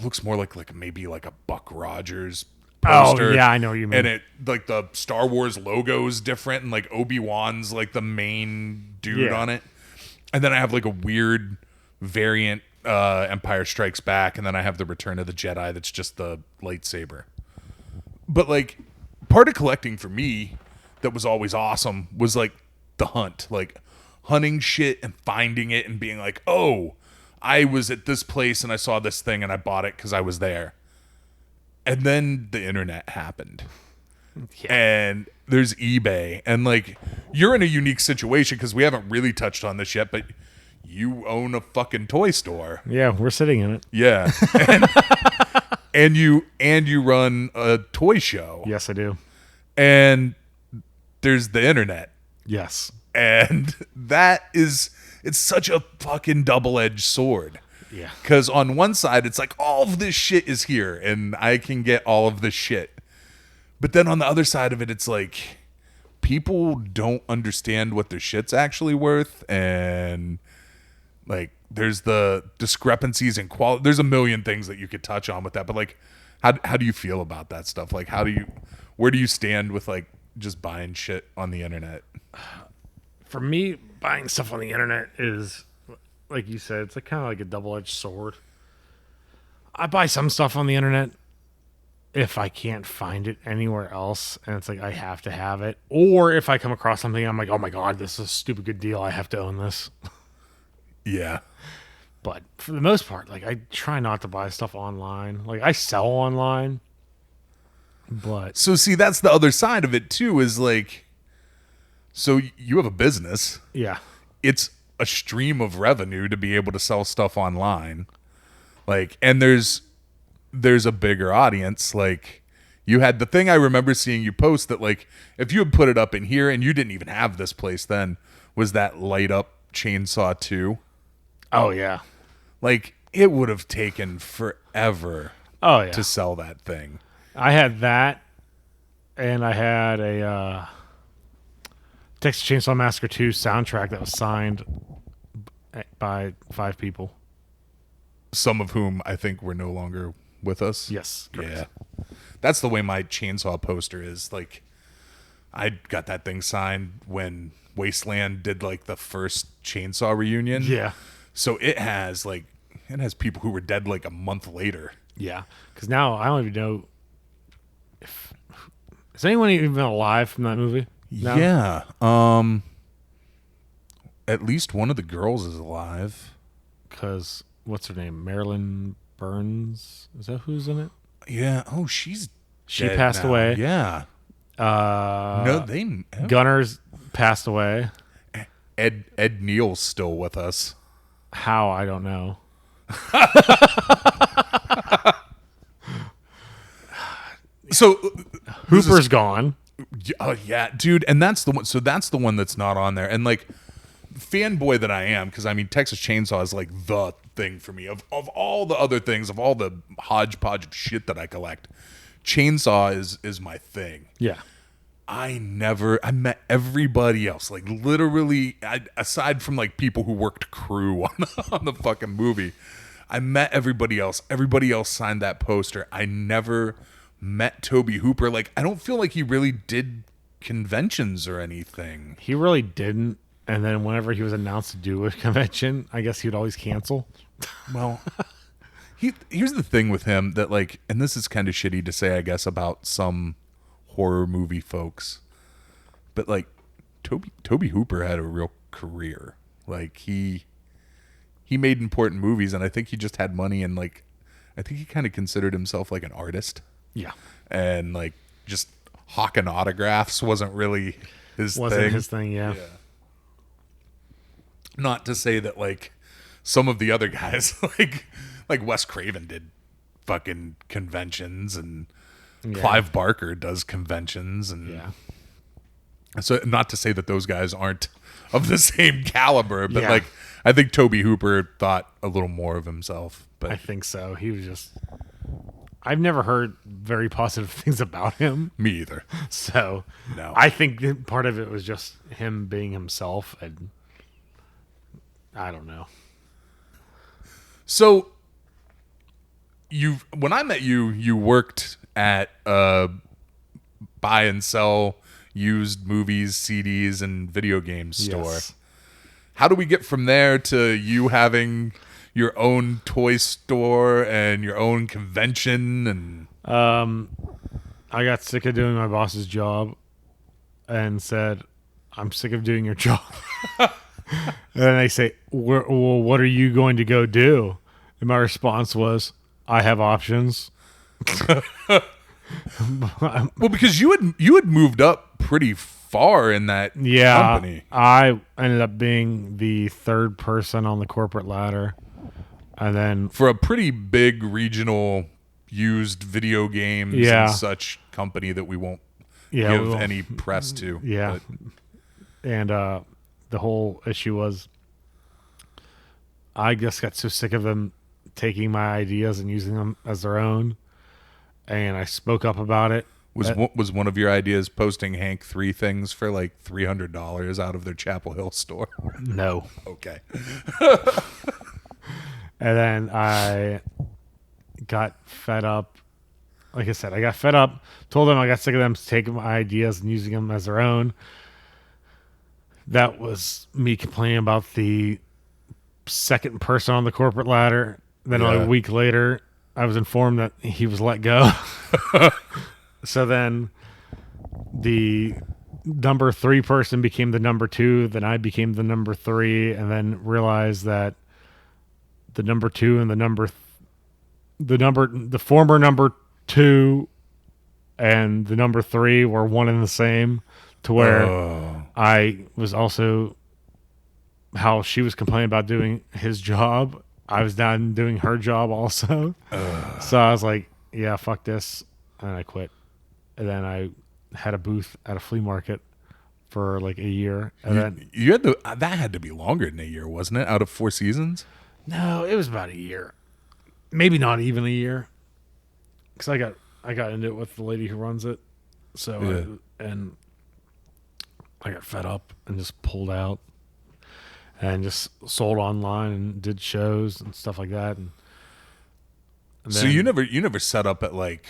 looks more like maybe like a Buck Rogers poster. Oh yeah, I know what you mean. And it like the Star Wars logo is different, and like Obi-Wan's like the main dude on it. And then I have like a weird variant Empire Strikes Back, and then I have the Return of the Jedi that's just the lightsaber. But like part of collecting for me that was always awesome was like the hunt, like hunting shit and finding it and being like, oh, I was at this place and I saw this thing and I bought it because I was there. And then the internet happened. Yeah. And there's eBay, and like you're in a unique situation because we haven't really touched on this yet, but you own a fucking toy store. Yeah, we're sitting in it. Yeah. And you run a toy show. Yes, I do. And there's the internet. Yes. And it's such a fucking double-edged sword. Yeah. Because on one side, it's like all of this shit is here and I can get all of this shit. But then on the other side of it, it's like people don't understand what their shit's actually worth. And like there's the discrepancies in quality. There's a million things that you could touch on with that. But like, how do you feel about that stuff? Like, where do you stand with like just buying shit on the internet? For me, buying stuff on the internet is, like you said, it's like kind of like a double-edged sword. I buy some stuff on the internet if I can't find it anywhere else, and it's like I have to have it. Or if I come across something, I'm like, oh my God, this is a stupid good deal. I have to own this. Yeah. But for the most part, like I try not to buy stuff online. Like I sell online. But so see, that's the other side of it too, is like, so you have a business. Yeah. It's a stream of revenue to be able to sell stuff online. Like, and there's a bigger audience. Like you had the thing I remember seeing you post that like, if you had put it up in here and you didn't even have this place then, was that light up Chainsaw 2. Oh yeah. Like it would have taken forever to sell that thing. I had that, and I had a Texas Chainsaw Massacre 2 soundtrack that was signed by 5 people. Some of whom I think were no longer with us. Yes. Correct. Yeah. That's the way my chainsaw poster is. Like, I got that thing signed when Wasteland did like the first chainsaw reunion. Yeah. So it has people who were dead like a month later. Yeah. Because now I don't even know if is anyone even alive from that movie? No? Yeah. At least one of the girls is alive. Because what's her name? Marilyn Burns. Is that who's in it? Yeah. Oh, she dead passed now. away. Yeah. No, they Gunnar's passed away. Ed Neal's still with us. How? I don't know. So Hooper's gone. Oh yeah, dude, and that's the one. So that's the one that's not on there. And like, fanboy that I am, because I mean, Texas Chainsaw is like the thing for me. Of all the other things, of all the hodgepodge of shit that I collect, Chainsaw is my thing. Yeah. I met everybody else, like literally, aside from like people who worked crew on the fucking movie, I met everybody else. Everybody else signed that poster. I never met Toby Hooper. Like, I don't feel like he really did conventions or anything. He really didn't. And then whenever he was announced to do a convention, I guess he'd always cancel. Well, here's the thing with him that like, and this is kind of shitty to say, I guess, about some horror movie folks, but like Toby Hooper had a real career. Like he made important movies, and I think he just had money, and like I think he kind of considered himself like an artist. Yeah. And like just hawking autographs wasn't really his thing. Yeah. Not to say that like some of the other guys like Wes Craven did fucking conventions, and Clive Barker does conventions, and so not to say that those guys aren't of the same caliber, but like I think Toby Hooper thought a little more of himself. But I think so. He was just I've never heard very positive things about him. Me either. So no. I think part of it was just him being himself, and I don't know. So when I met you, you worked at a buy and sell used movies, CDs, and video games store. Yes. How do we get from there to you having your own toy store and your own convention? And I got sick of doing my boss's job and said, I'm sick of doing your job. And then they say, well, what are you going to go do? And my response was, I have options. Well, because you had moved up pretty far in that company. I ended up being the third person on the corporate ladder. And then for a pretty big regional used video games and such company that we won't give any press to. Yeah. But. And the whole issue was I just got so sick of them taking my ideas and using them as their own. And I spoke up about it. Was one of your ideas posting Hank 3 things for like $300 out of their Chapel Hill store? No. Okay. And then I got fed up. Like I said, I got fed up. Told them I got sick of them taking my ideas and using them as their own. That was me complaining about the second person on the corporate ladder. Then a week later, I was informed that he was let go. So then the number 3 person became the number 2. Then I became the number 3, and then realized that the number 2 and the former number 2 and the number 3 were one and the same, to where I was also how she was complaining about doing his job. I was down doing her job also. So I was like, yeah, fuck this. And I quit. And then I had a booth at a flea market for like a year. And you had that had to be longer than a year, wasn't it? Out of 4 seasons? No, it was about a year. Maybe not even a year. Because I got into it with the lady who runs it. So, and I got fed up and just pulled out. and just sold online and did shows and stuff like that. And So then you never set up at like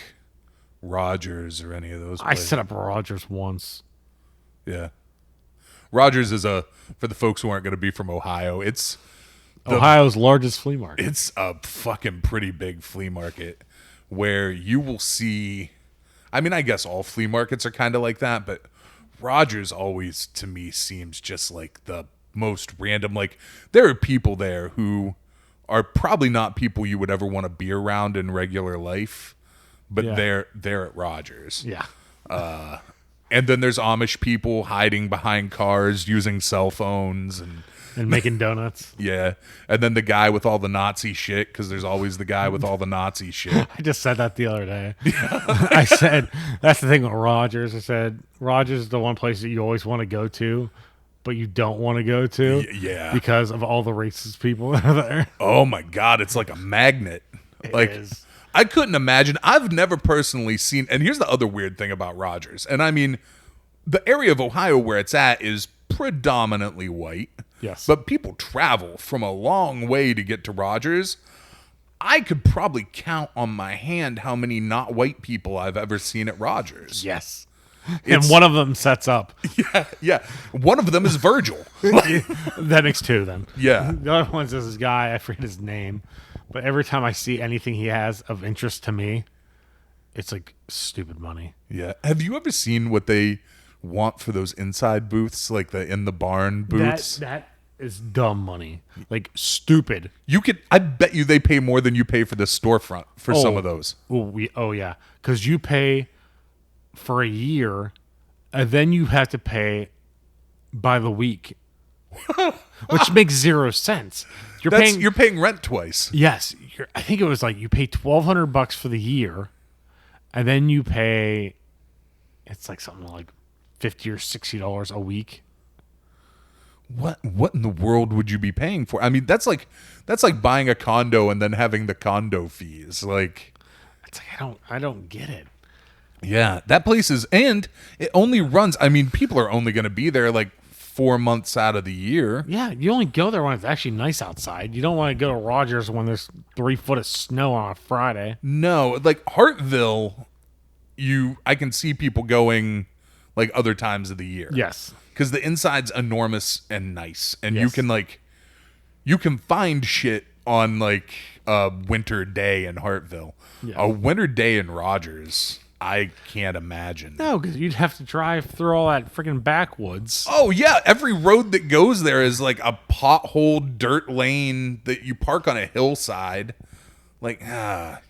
Rogers or any of those I places? set up Rogers once. Yeah. Rogers is for the folks who aren't going to be from Ohio, it's Ohio's largest flea market. it's a fucking pretty big flea market where you will see, I mean, I guess all flea markets are kind of like that, but Rogers always to me seems just like the most random. Like there are people there who are probably not people you would ever want to be around in regular life, but Yeah. they're at Rogers. Yeah. And then there's Amish people hiding behind cars using cell phones And making donuts. yeah. And then the guy with all the Nazi shit, because there's always the guy with all the Nazi shit. I just said that the other day. I said, that's the thing with Rogers. I said, Rogers is the one place that you always want to go to, but you don't want to go to. Yeah. Because of all the racist people that are there. Oh my God, it's like a magnet. Like is. I couldn't imagine. I've never personally seen, and here's the other weird thing about Rogers. And I mean, the area of Ohio where it's at is predominantly white. Yes. But people travel from a long way to get to Rogers. I could probably count on my hand how many not white people I've ever seen at Rogers. Yes. It's- And one of them sets up. Yeah. One of them is Virgil. That makes two then. Yeah. The other one's this guy, I forget his name. But every time I see anything he has of interest to me, it's like stupid money. Yeah. Have you ever seen what they want for those inside booths, like the in the barn booths? That is dumb money. Like stupid. I bet you they pay more than you pay for the storefront for some of those. Oh yeah. Because you pay for a year and then you have to pay by the week. Which makes 0 sense. You're paying rent twice. Yes, I think it was like you pay $1,200 for the year, and then you pay. It's like something like $50 or $60 a week. What in the world would you be paying for? I mean, that's like buying a condo and then having the condo fees. Like, It's like I don't get it. yeah, that place is, and it only runs. I mean, people are only going to be there like 4 months out of the year. Yeah, you only go there when it's actually nice outside. You don't want to go to Rogers when there's 3 foot of snow on a Friday. No, like Hartville, I can see people going like other times of the year. Yes. Because the inside's enormous and nice, and Yes. you can find shit on like a winter day in Hartville. Yeah. A winter day in Rogers, I can't imagine. No, because you'd have to drive through all that freaking backwoods. Oh yeah, every road that goes there is like a pothole dirt lane that you park on a hillside. Like yeah.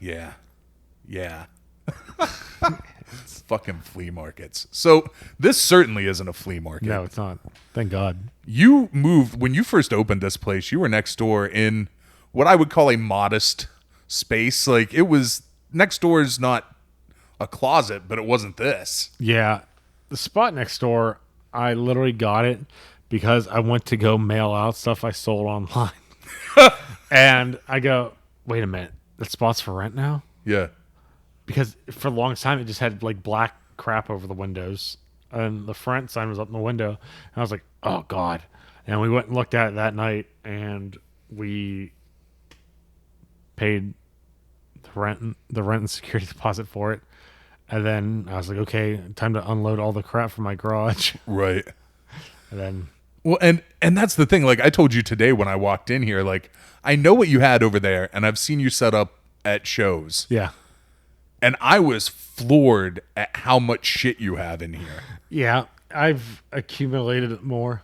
It's fucking flea markets. So this certainly isn't a flea market. No, it's not. Thank God. You moved when you first opened this place. You were next door in what I would call a modest space. Like it was next door is not a closet, but it wasn't this. Yeah. The spot next door, I literally got it because I went to go mail out stuff I sold online. And I go, wait a minute, that spot's for rent now? Yeah. Because for the longest time, it just had like black crap over the windows. And the front sign was up in the window. And I was like, oh, God. And we went and looked at it that night and we paid the rent and security deposit for it. And then I was like, okay, time to unload all the crap from my garage. Right. And then, Well, and that's the thing. Like I told you today when I walked in here, like I know what you had over there, and I've seen you set up at shows. yeah. And I was floored at how much shit you have in here. Yeah. I've accumulated more.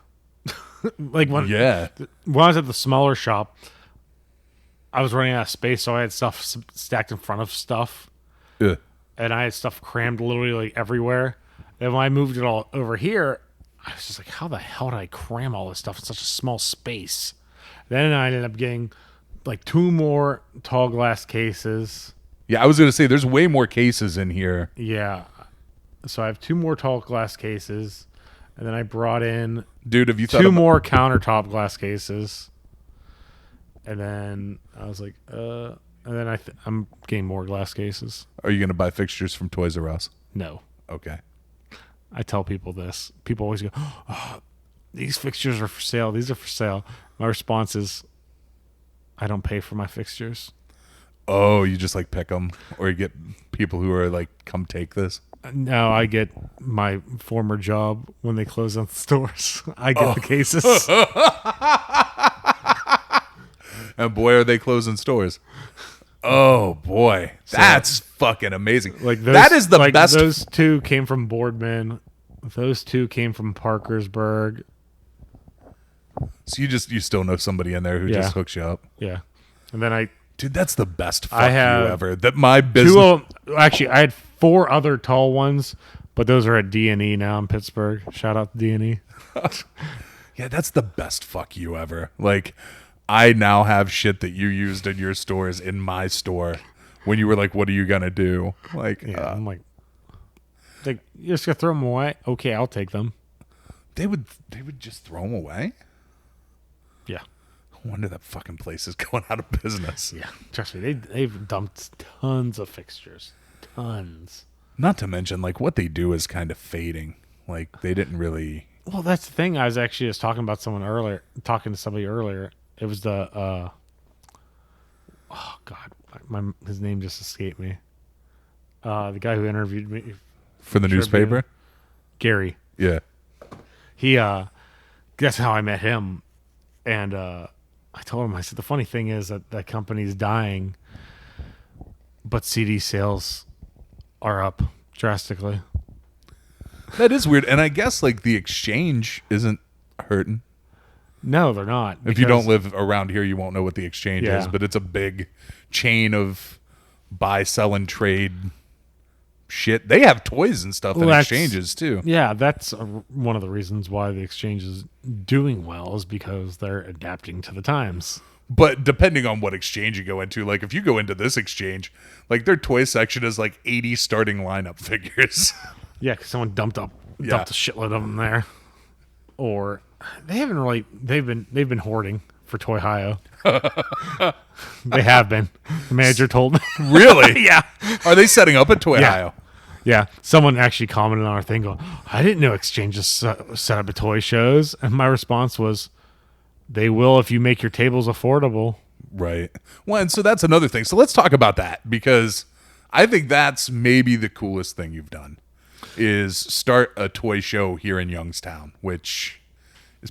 Like when Yeah. I was at the smaller shop, I was running out of space, so I had stuff stacked in front of stuff. Ugh. And I had stuff crammed literally like everywhere. And when I moved it all over here, I was just like, how the hell did I cram all this stuff in such a small space? Then I ended up getting like 2 more tall glass cases. Yeah, I was going to say there's way more cases in here. Yeah. So I have 2 more tall glass cases. And then I brought in Dude, have you thought 2 more countertop glass cases. And then I was like, and then I'm getting more glass cases. Are you going to buy fixtures from Toys R Us? No. Okay. I tell people this. People always go, oh, these fixtures are for sale. These are for sale. My response is, I don't pay for my fixtures. Oh, you just like pick them, or you get people who are like, come take this. No, I get my former job when they close on the stores. I get the cases. And boy, are they closing stores. Oh boy, that's fucking amazing. Like those, that is the best. Those two came from Boardman. Those two came from Parkersburg. So you still know somebody in there who just hooks you up. Yeah, and then dude, that's the best fuck I you have ever. That my business. Actually, I had 4 other tall ones, but those are at D&E now in Pittsburgh. Shout out to D&E. Yeah, that's the best fuck you ever. Like, I now have shit that you used in your stores in my store when you were like, what are you going to do? Like, I'm like, you're just going to throw them away? Okay, I'll take them. They would just throw them away? Yeah. I wonder that fucking place is going out of business. Yeah, trust me, they've dumped tons of fixtures. Tons. Not to mention, like, what they do is kind of fading. Like, they didn't really... Well, that's the thing. I was actually just talking to somebody earlier. It was the, oh, God. His name just escaped me. The guy who interviewed me. For the newspaper? Gary. Yeah. He, that's how I met him. And I told him, I said, the funny thing is that company's dying, but CD sales are up drastically. That is weird. And I guess, like, the exchange isn't hurting. No, they're not. If you don't live around here, you won't know what the exchange is, but it's a big chain of buy, sell, and trade shit. They have toys and stuff in exchanges, too. Yeah, that's one of the reasons why the exchange is doing well is because they're adapting to the times. But depending on what exchange you go into, like if you go into this exchange, like their toy section is like 80 starting lineup figures. Yeah, because someone dumped a shitload of them there. Or they haven't really. They've been hoarding for Toy Hio. They have been. The manager told me. Really? Yeah. Are they setting up at Toy Hio? Yeah. Someone actually commented on our thing going, I didn't know exchanges set up at toy shows. And my response was, they will if you make your tables affordable. Right. Well, and so that's another thing. So let's talk about that, because I think that's maybe the coolest thing you've done is start a toy show here in Youngstown, which is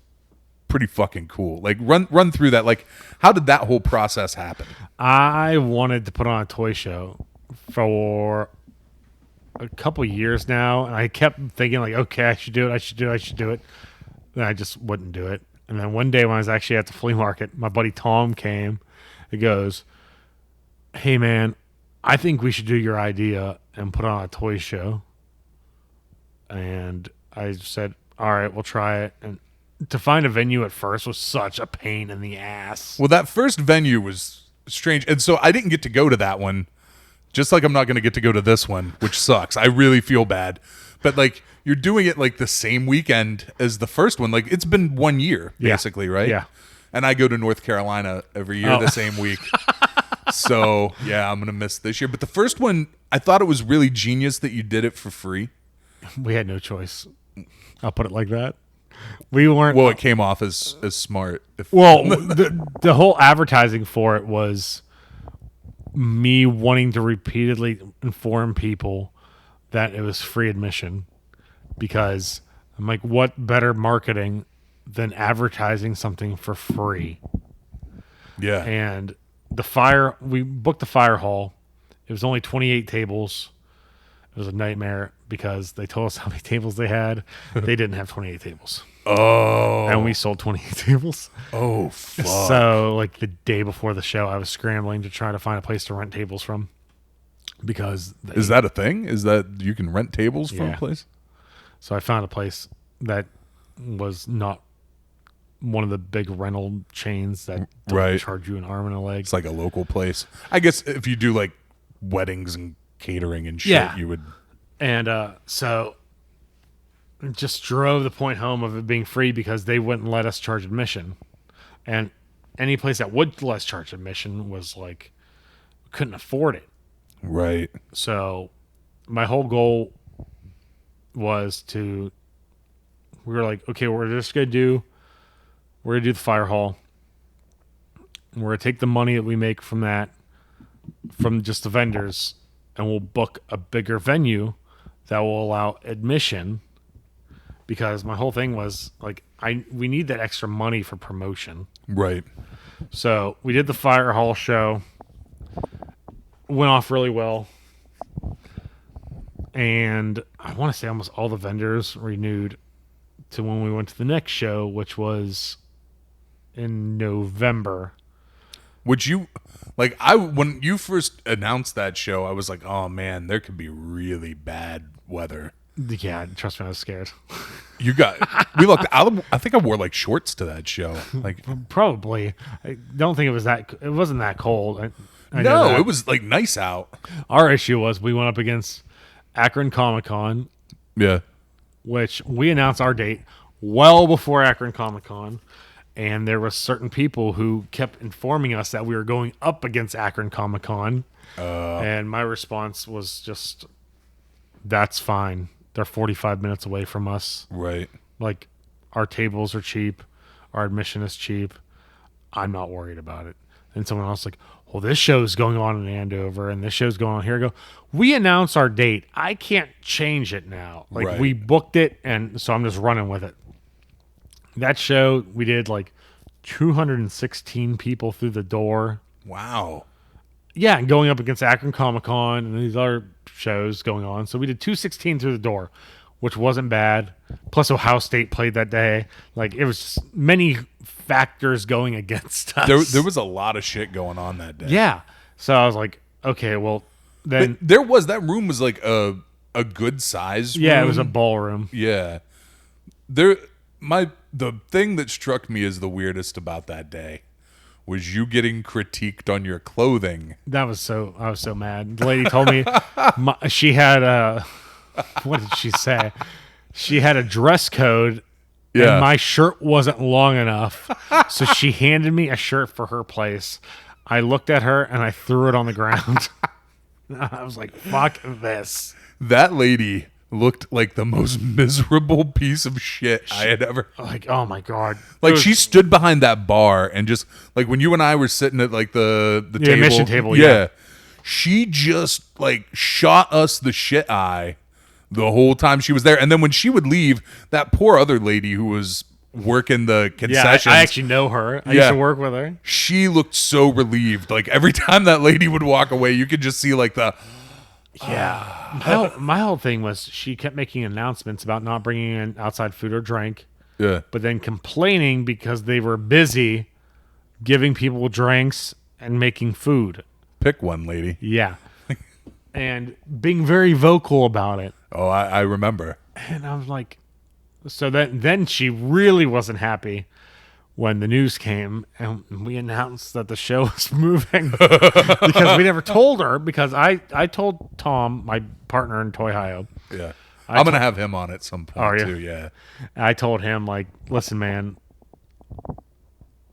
pretty fucking cool. Like run through that. Like, how did that whole process happen? I wanted to put on a toy show for a couple years now, and I kept thinking like, okay, I should do it. And I just wouldn't do it. And then one day when I was actually at the flea market, my buddy Tom came. He goes, hey man, I think we should do your idea and put on a toy show. And I said, all right, we'll try it. And to find a venue at first was such a pain in the ass. Well, that first venue was strange. And so I didn't get to go to that one, just like I'm not going to get to go to this one, which sucks. I really feel bad. But like, you're doing it like the same weekend as the first one. Like, it's been 1 year, basically, right? Yeah. And I go to North Carolina every year the same week. So, yeah, I'm going to miss this year. But the first one, I thought it was really genius that you did it for free. We had no choice. I'll put it like that. We weren't. Well, it came off as smart. The whole advertising for it was me wanting to repeatedly inform people that it was free admission, because I'm like, what better marketing than advertising something for free? Yeah. And we booked the fire hall. It was only 28 tables. It was a nightmare because they told us how many tables they had. They didn't have 28 tables. Oh. And we sold 28 tables. Oh, fuck. So, like, the day before the show, I was scrambling to try to find a place to rent tables from. Because... Is that a thing? Is that you can rent tables from a place? So I found a place that was not one of the big rental chains that don't charge you an arm and a leg. It's like a local place. I guess if you do, like, weddings and catering and shit, you would... And so it just drove the point home of it being free because they wouldn't let us charge admission. And any place that would let us charge admission was like, couldn't afford it. Right. So my whole goal was to we were like, okay, we're gonna do the fire hall. We're gonna take the money that we make from that, from just the vendors, and we'll book a bigger venue that will allow admission. Because my whole thing was like, we need that extra money for promotion. Right. So we did the fire hall show. Went off really well. And I want to say almost all the vendors renewed to when we went to the next show, which was in November. Would you when you first announced that show, I was like, oh man, there could be really bad weather. Yeah, trust me, I was scared. We looked. I think I wore like shorts to that show. Like probably. I don't think it was that. It wasn't that cold. I know no, that. it was like nice out. Our issue was we went up against Akron Comic Con. Yeah. Which we announced our date well before Akron Comic Con, and there was certain people who kept informing us that we were going up against Akron Comic Con, and my response was just, "That's fine. They're 45 minutes away from us. Right. Like, our tables are cheap, our admission is cheap. I'm not worried about it." And someone else like, well, this show's going on in Andover, and this show's going on here. I go, we announced our date. I can't change it now. Like, right. We booked it, and so I'm just running with it. That show, we did like 216 people through the door. Wow. Yeah, and going up against Akron Comic Con and these other shows going on. So we did 216 through the door, which wasn't bad. Plus Ohio State played that day. Like, it was just many factors going against us. There was a lot of shit going on that day. Yeah. So I was like, okay, well, then. But that room was like a good size room. Yeah, it was a ballroom. Yeah. The thing that struck me as the weirdest about that day was you getting critiqued on your clothing. I was so mad. The lady told me she had a, what did she say? She had a dress code. Yeah. And my shirt wasn't long enough. So she handed me a shirt for her place. I looked at her and I threw it on the ground. I was like, fuck this. That lady looked like the most miserable piece of shit I had ever. Like, oh my God. Like, she stood behind that bar and just, like, when you and I were sitting at, like, the table. Admission table, yeah. She just, like, shot us the shit eye the whole time she was there. And then when she would leave, that poor other lady who was working the concessions. Yeah, I actually know her. I used to work with her. She looked so relieved. Like, every time that lady would walk away, you could just see, like, the... Yeah. My whole thing was she kept making announcements about not bringing in outside food or drink. Yeah. But then complaining because they were busy giving people drinks and making food. Pick one, lady. Yeah. And being very vocal about it. Oh, I remember. And I was like, so then she really wasn't happy when the news came and we announced that the show was moving because we never told her, because I told Tom, my partner in Toy-Hio. Yeah. I'm going to have him on at some point too. Yeah. I told him, like, listen, man,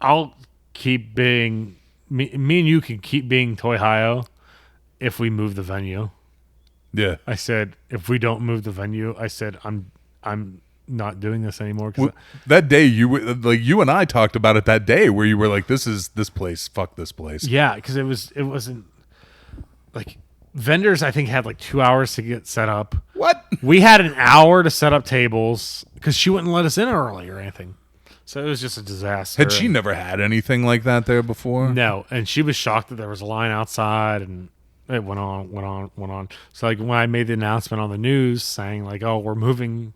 I'll keep being, me and you can keep being Toy-Hio if we move the venue. Yeah. I said, if we don't move the venue, I said, I'm not doing this anymore. Well, that day you and I talked about it that day where you were like, this place, fuck this place. Yeah. Cause it wasn't like vendors, I think, had like 2 hours to get set up. What? We had an hour to set up tables because she wouldn't let us in early or anything. So it was just a disaster. Had she never had anything like that there before? No. And she was shocked that there was a line outside, and it went on. So like when I made the announcement on the news saying like, oh, we're moving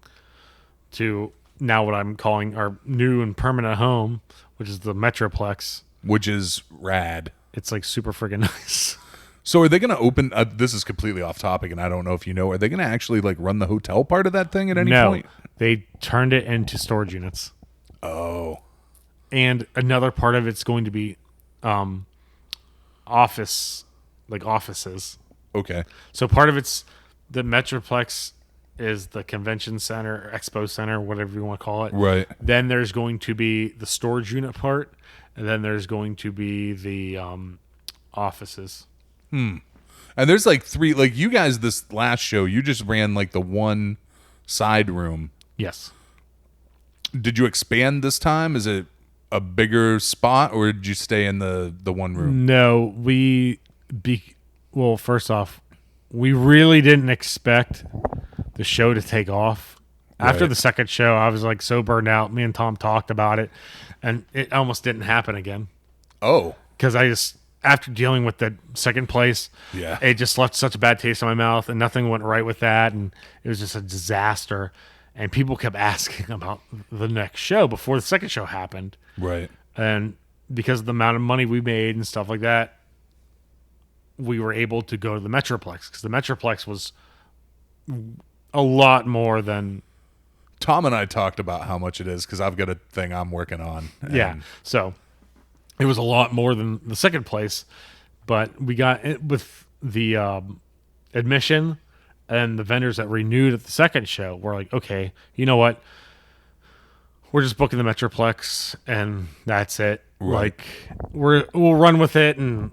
to now what I'm calling our new and permanent home, which is the Metroplex. Which is rad. It's like super friggin' nice. So are they going to open, this is completely off topic and I don't know if you know, are they going to actually like run the hotel part of that thing at any point? No, they turned it into storage units. Oh. And another part of it's going to be offices. Okay. So part of it's the Metroplex is the convention center, or expo center, whatever you want to call it. Right. Then there's going to be the storage unit part, and then there's going to be the offices. And there's like three, like you guys, this last show, you just ran like the one side room. Yes. Did you expand this time? Is it a bigger spot, or did you stay in the one room? No, well, first off, we really didn't expect the show to take off. After Right. the second show, I was like so burned out. Me and Tom talked about it, and it almost didn't happen again. Oh, Because I just, after dealing with the second place, yeah. it just left such a bad taste in my mouth, and nothing went right with that, and it was just a disaster. And people kept asking about the next show before the second show happened. Right. And because of the amount of money we made and stuff like that, we were able to go to the Metroplex, because the Metroplex was a lot more than... Tom and I talked about how much it is because I've got a thing I'm working on. Yeah. So it was a lot more than the second place, but we got it with the admission and the vendors that renewed at the second show. We're like, okay, you know what? We're just booking the Metroplex and that's it. Right. Like we'll run with it. And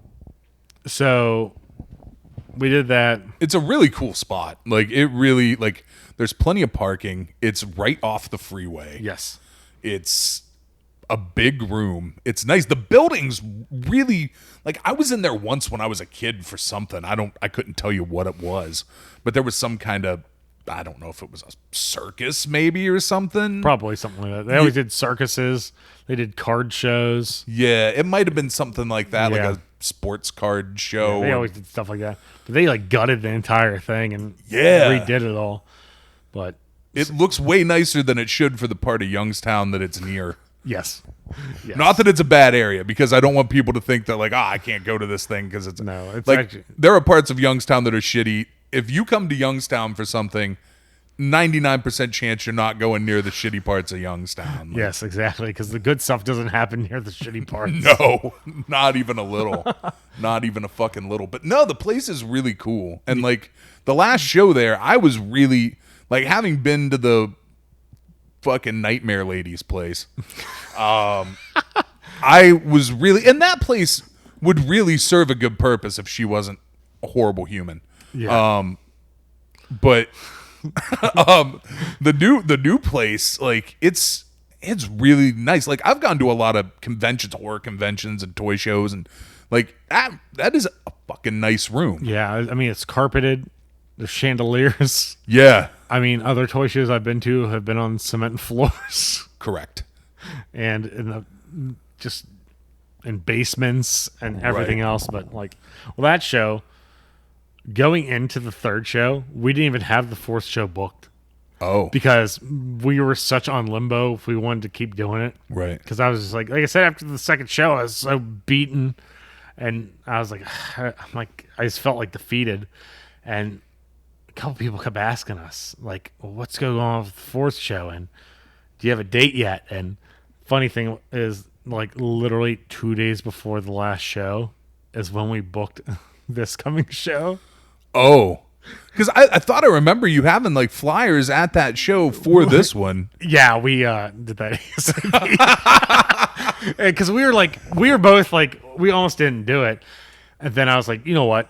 so we did that. It's a really cool spot. Like it really, like there's plenty of parking. It's right off the freeway. Yes. It's a big room. It's nice. The building's really, like, I was in there once when I was a kid for something. I couldn't tell you what it was, but there was some kind of, I don't know if it was a circus maybe or something. Probably something like that. They always did circuses. They did card shows. Yeah, it might have been something like that, Yeah. like a sports card show. Yeah, they always did stuff like that. But they like gutted the entire thing and Yeah. redid it all. But It looks way nicer than it should for the part of Youngstown that it's near. yes. Not that it's a bad area, because I don't want people to think that, like, I can't go to this thing because it's... No, it's like, actually... there are parts of Youngstown that are shitty. If you come to Youngstown for something, 99% chance you're not going near the shitty parts of Youngstown. Like, Yes, exactly. Because the good stuff doesn't happen near the shitty parts. no, not even a little. Not even a fucking little. But no, the place is really cool. And, like, the last show there, I was really... Like, having been to the fucking Nightmare Lady's place, I was really... And that place would really serve a good purpose if she wasn't a horrible human. Yeah. But the new place, like, it's really nice. Like, I've gone to a lot of conventions, horror conventions and toy shows, and, like, that is a fucking nice room. Yeah. I mean, it's carpeted. There's chandeliers. Yeah. I mean, other toy shows I've been to have been on cement floors Correct. and just in basements and everything Right. else. But like, well, that show, going into the third show, we didn't even have the fourth show booked Oh, because we were such on limbo if we wanted to keep doing it. right. Because I was just like I said, after the second show, I was so beaten, and I was like, I just felt like defeated, and a couple people kept asking us, like, well, what's going on with the fourth show? And do you have a date yet? And funny thing is, like, literally 2 days before the last show is when we booked this coming show. Oh, because I thought I remember you having, like, flyers at that show for this one. Yeah, we did that. Because we were both like, we almost didn't do it. And then I was like, you know what?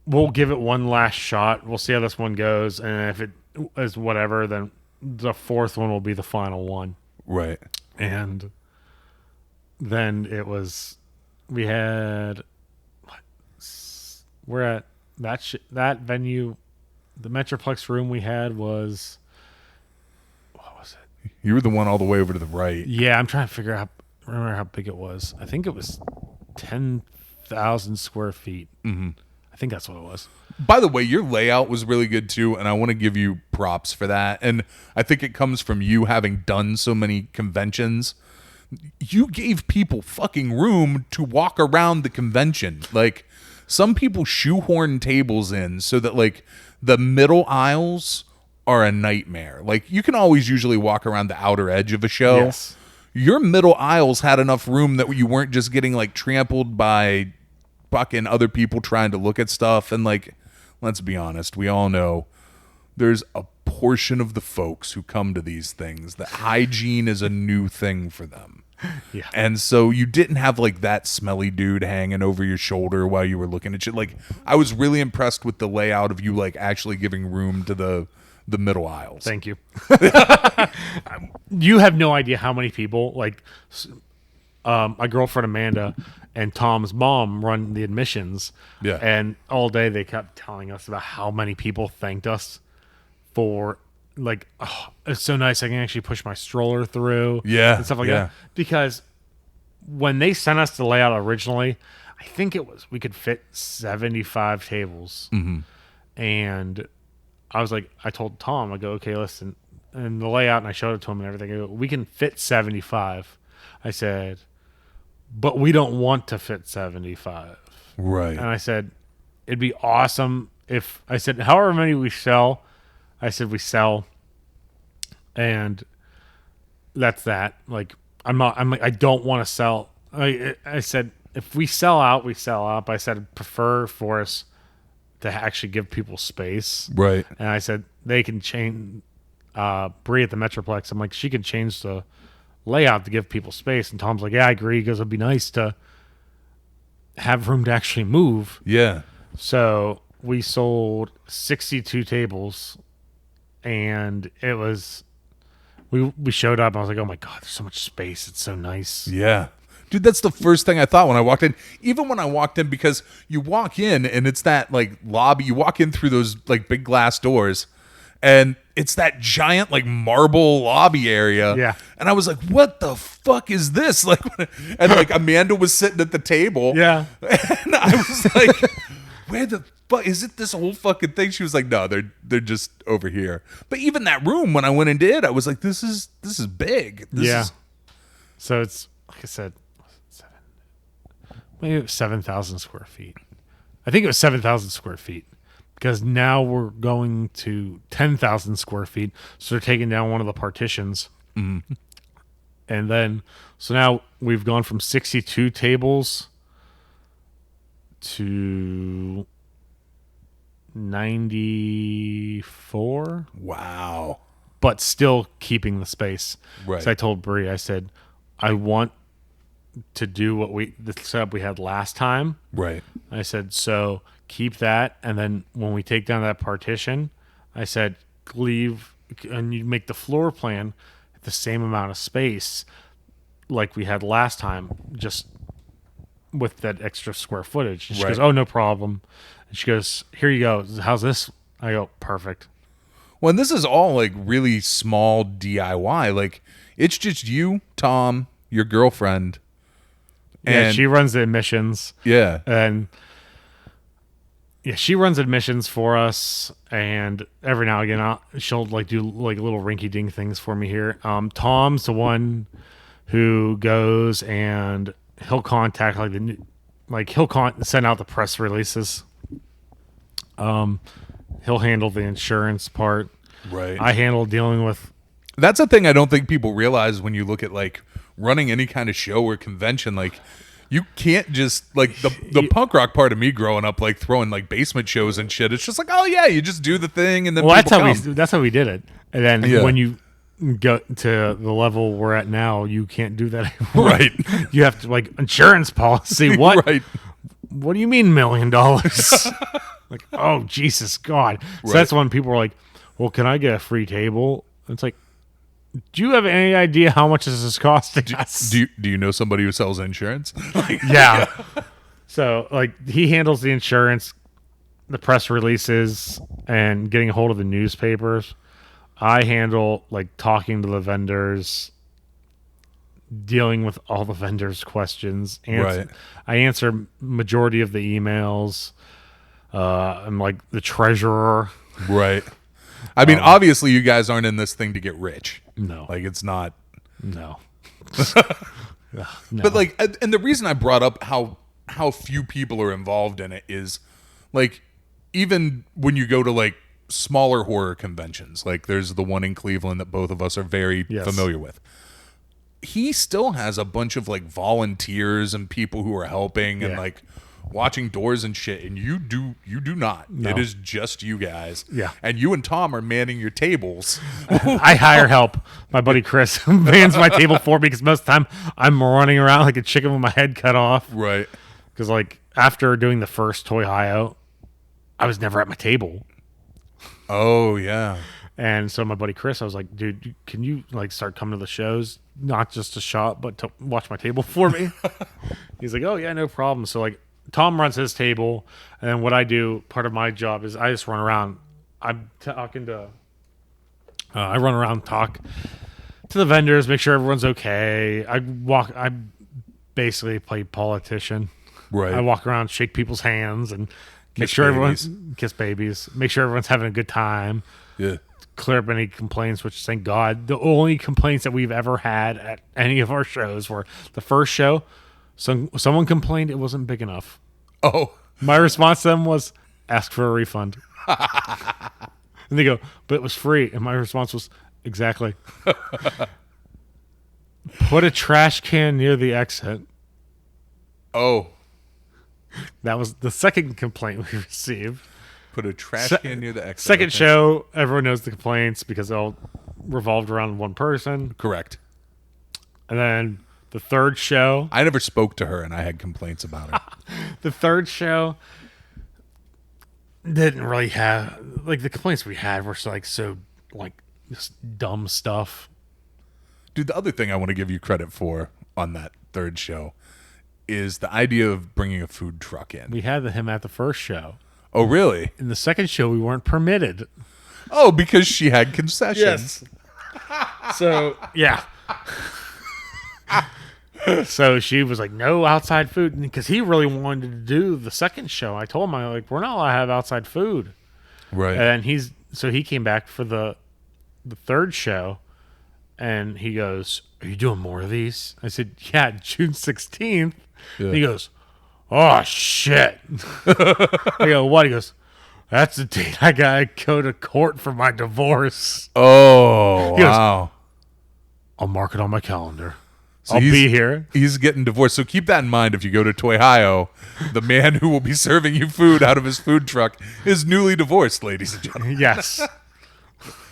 We'll give it one last shot. We'll see how this one goes. And if it is whatever, then the fourth one will be the final one. Right. And then it was, we had, we're at that venue, the Metroplex room we had was, what was it? You were the one all the way over to the right. Yeah, I'm trying to remember how big it was. I think it was 10,000 square feet. Mm-hmm. I think that's what it was. By the way, your layout was really good too, and I want to give you props for that. And I think it comes from you having done so many conventions. You gave people fucking room to walk around the convention. Like, some people shoehorn tables in so that, like, the middle aisles are a nightmare. Like, you can always usually walk around the outer edge of a show. Yes. Your middle aisles had enough room that you weren't just getting, like, trampled by fucking other people trying to look at stuff. And, like, let's be honest, we all know there's a portion of the folks who come to these things that hygiene is a new thing for them. Yeah. And so you didn't have, like, that smelly dude hanging over your shoulder while you were looking at shit. Like, I was really impressed with the layout of you, like, actually giving room to the middle aisles. Thank you. you have no idea how many people, like my girlfriend Amanda and Tom's mom run the admissions. Yeah. And all day they kept telling us about how many people thanked us for, like, oh, it's so nice I can actually push my stroller through. Yeah. And stuff like yeah. that. Because when they sent us the layout originally, I think it was we could fit 75 tables. Mm-hmm. And I was like, I told Tom, I go, okay, listen, and the layout, and I showed it to him and everything. I go, we can fit 75. I said, but we don't want to fit 75. Right. And I said, it'd be awesome if, I said, however many we sell, I said, we sell. And that's that. Like, I'm like, I don't want to sell. I said, if we sell out, we sell out. But I said, I'd prefer for us to actually give people space. Right. And I said, they can change, Bree at the Metroplex. I'm like, she can change the layout to give people space. And Tom's like, yeah, I agree. He goes, it'd be nice to have room to actually move. Yeah. So we sold 62 tables, and it was, we showed up and I was like, oh my God, there's so much space. It's so nice. Yeah. Dude, that's the first thing I thought when I walked in. Even when I walked in, because you walk in and it's that like lobby, you walk in through those like big glass doors and it's that giant like marble lobby area. Yeah. And I was like, what the fuck is this? Like, and like Amanda was sitting at the table. Yeah. And I was like, where the fuck is it? This whole fucking thing? She was like, no, they're just over here. But even that room, when I went and did, I was like, this is big. Yeah. So it's, like I said, maybe it was 7,000 square feet. I think it was 7,000 square feet, because now we're going to 10,000 square feet. So they're taking down one of the partitions. Mm-hmm. And then, so now we've gone from 62 tables to 94. Wow. But still keeping the space. Right. So I told Bree, I said, I want to do the setup we had last time. Right. I said, so keep that, and then when we take down that partition, I said, leave, and you make the floor plan the same amount of space like we had last time, just with that extra square footage. And she goes, oh, no problem. And she goes, here you go. How's this? I go, perfect. Well, and this is all like really small DIY. Like, it's just you, Tom, your girlfriend. Yeah, she runs the admissions. Yeah. And yeah, she runs admissions for us, and every now and again she'll like do like little rinky-dink things for me here. Tom's the one who goes and he'll contact like he'll send out the press releases. He'll handle the insurance part. Right. I handle dealing with. That's a thing I don't think people realize when you look at like running any kind of show or convention. Like, you can't just like the punk rock part of me growing up, like throwing like basement shows and shit. It's just like, oh yeah, you just do the thing and then that's how we did it. And then when you go to the level we're at now, you can't do that anymore. Right. You have to like insurance policy. What? Right. What do you mean $1 million? Like, oh Jesus God. So that's when people are like, well, can I get a free table? It's like, do you have any idea how much this is costing us? Do you know somebody who sells insurance? Yeah. So like he handles the insurance, the press releases, and getting a hold of the newspapers. I handle like talking to the vendors, dealing with all the vendors' questions. Right. I answer majority of the emails. I'm like the treasurer. Right. I mean, obviously, you guys aren't in this thing to get rich. No. Like, it's not. No. No. But like, and the reason I brought up how few people are involved in it is, like, even when you go to like smaller horror conventions, like there's the one in Cleveland that both of us are very familiar with. He still has a bunch of like volunteers and people who are helping and like watching doors and shit, and you do not. No. It is just you guys. Yeah. And you and Tom are manning your tables. I hire help. My buddy Chris mans my table for me, because most of the time I'm running around like a chicken with my head cut off. Right. Because like after doing the first Toy Hio, I was never at my table. Oh yeah. And so my buddy Chris, I was like, dude, can you like start coming to the shows, not just to shop, but to watch my table for me? He's like, oh yeah, no problem. So like Tom runs his table, and then what I do, part of my job is I just run around. I'm talking to, I run around, talk to the vendors, make sure everyone's okay. I basically play politician. Right. I walk around, shake people's hands, and make Kiss sure babies. everyone's kiss babies. Make sure everyone's having a good time. Yeah. Clear up any complaints, which thank God, the only complaints that we've ever had at any of our shows were the first show. Someone complained it wasn't big enough. Oh. My response to them was ask for a refund. And they go, but it was free. And my response was exactly. Put a trash can near the exit. Oh. That was the second complaint we received. Put a trash can near the exit. Second show, everyone knows the complaints because they all revolved around one person. Correct. And then the third show. I never spoke to her, and I had complaints about her. The third show didn't really have like the complaints we had were like so like just dumb stuff. Dude, the other thing I want to give you credit for on that third show is the idea of bringing a food truck in. We had him at the first show. Oh, really? In the second show, we weren't permitted. Oh, because she had concessions. So, yeah. So she was like, no outside food. Because he really wanted to do the second show. I told him, we're not allowed to have outside food. Right. And he came back for the third show. And he goes, are you doing more of these? I said, yeah, June 16th. Yeah. He goes, oh, shit. I go, what? He goes, that's the date I got to go to court for my divorce. Oh, He goes, wow. I'll mark it on my calendar. So I'll he's- be here. He's getting divorced. So keep that in mind if you go to Toyhio. The man who will be serving you food out of his food truck is newly divorced, ladies and gentlemen. Yes.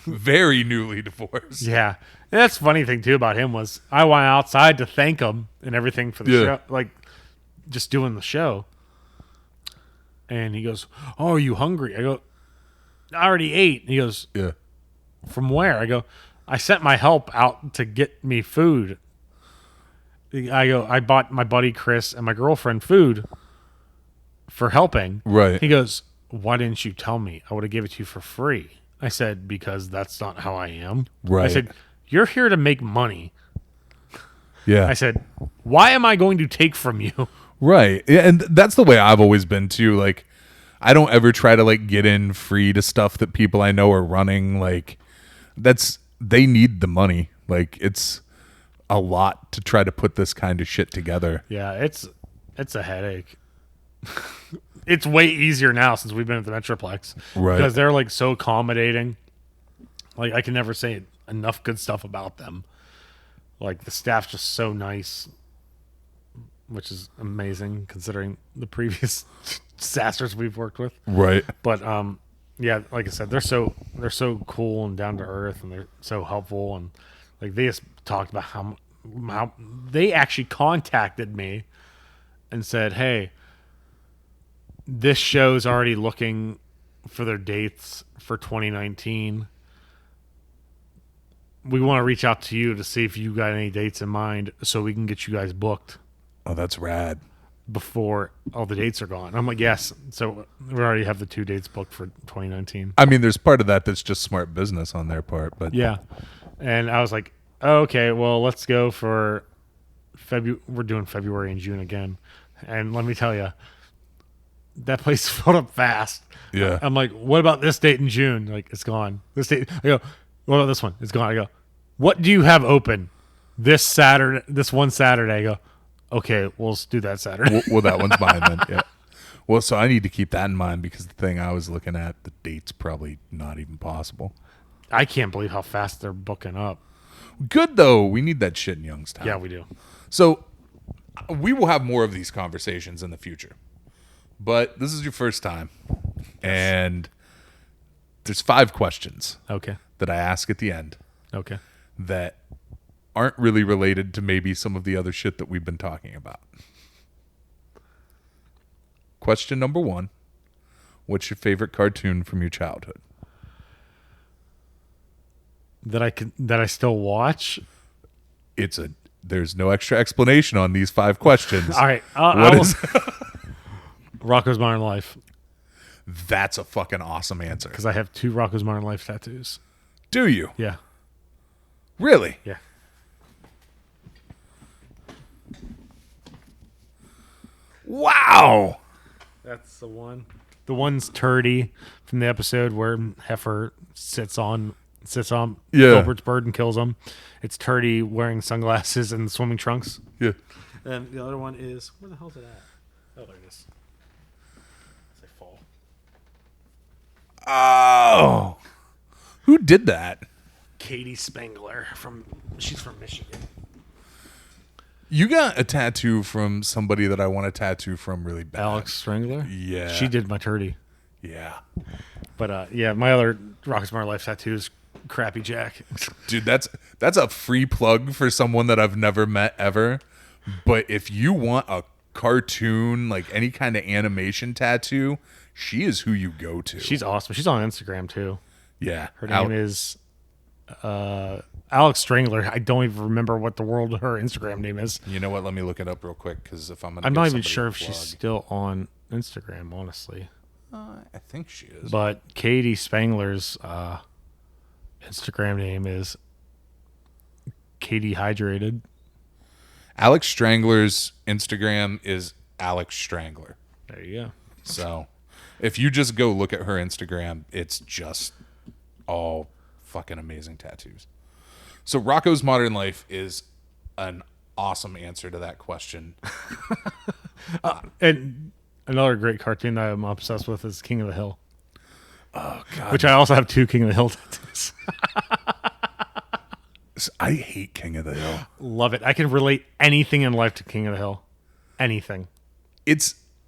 Very newly divorced. Yeah. And that's the funny thing, too, about him was I went outside to thank him and everything for the Yeah. show. Like, just doing the show. And he goes, oh, are you hungry? I go, I already ate. He goes, Yeah. from where? I go, I sent my help out to get me food. I go, I bought my buddy Chris and my girlfriend food for helping. Right. He goes, why didn't you tell me? I would have given it to you for free. I said, because that's not how I am. Right. I said, you're here to make money. Yeah. I said, why am I going to take from you? Right. Yeah, and that's the way I've always been too. Like, I don't ever try to like get in free to stuff that people I know are running. Like, they need the money. Like, it's a lot to try to put this kind of shit together. Yeah, it's a headache. It's way easier now since we've been at the Metroplex. Right. Because they're like so accommodating. Like, I can never say enough good stuff about them. Like, the staff's just so nice, which is amazing considering the previous disasters we've worked with. Right. But yeah, like I said, they're so cool and down to earth, and they're so helpful, and like they just talked about how they actually contacted me and said, "Hey, this show's already looking for their dates for 2019. We want to reach out to you to see if you got any dates in mind so we can get you guys booked Oh, that's rad. before all the dates are gone." I'm like, yes. So we already have the 2 dates booked for 2019. I mean, there's part of that that's just smart business on their part, but Yeah. And I was like, oh, okay, well, let's go for February. We're doing February and June again. And let me tell you, that place filled up fast. Yeah. I'm like, what about this date in June? Like, it's gone. This date. I go, what about this one? It's gone. I go, what do you have open this Saturday? This one Saturday. I go, okay, we'll just do that Saturday. well, that one's mine then. Yeah. Well, so I need to keep that in mind because the thing I was looking at, the date's probably not even possible. I can't believe how fast they're booking up. Good though. We need that shit in Youngstown. Yeah, we do. So we will have more of these conversations in the future. But this is your first time. And there's 5 questions Okay. that I ask at the end Okay. that aren't really related to maybe some of the other shit that we've been talking about. Question number 1. What's your favorite cartoon from your childhood? that I still watch. There's no extra explanation on these 5 questions. All right, What is? Rocco's Modern Life, That's a fucking awesome answer. because I have 2 Rocco's Modern Life tattoos. Do you Yeah, really? yeah. Wow. That's the one. The one's Turdy from the episode where Heifer sits on Yeah. Gilbert's bird and kills him. It's Turdy wearing sunglasses and swimming trunks. Yeah. And the other one is, where the hell's it at? Oh, there it is. As I fall. Oh. Who did that? Katie Spangler she's from Michigan. You got a tattoo from somebody that I want a tattoo from really bad. Alex Strangler? Yeah. She did my Turdy. Yeah. But yeah, my other Rock's Modern Life tattoo is Crappy Jack. Dude, that's a free plug for someone that I've never met ever. But if you want a cartoon, like any kind of animation tattoo, she is who you go to. She's awesome. She's on Instagram too. Yeah. Her name is Alex Strangler. I don't even remember what her Instagram name is. You know what? Let me look it up real quick, because if I'm not even sure if she's still on Instagram, honestly. I think she is. But Katie Spangler's Instagram name is Katie Hydrated. Alex Strangler's Instagram is Alex Strangler. There you go. So if you just go look at her Instagram, it's just all fucking amazing tattoos. So Rocco's Modern Life is an awesome answer to that question. And another great cartoon that I'm obsessed with is King of the Hill. Oh, God. Which I also have 2 King of the Hill tattoos. I hate King of the Hill. Love it. I can relate anything in life to King of the Hill. Anything.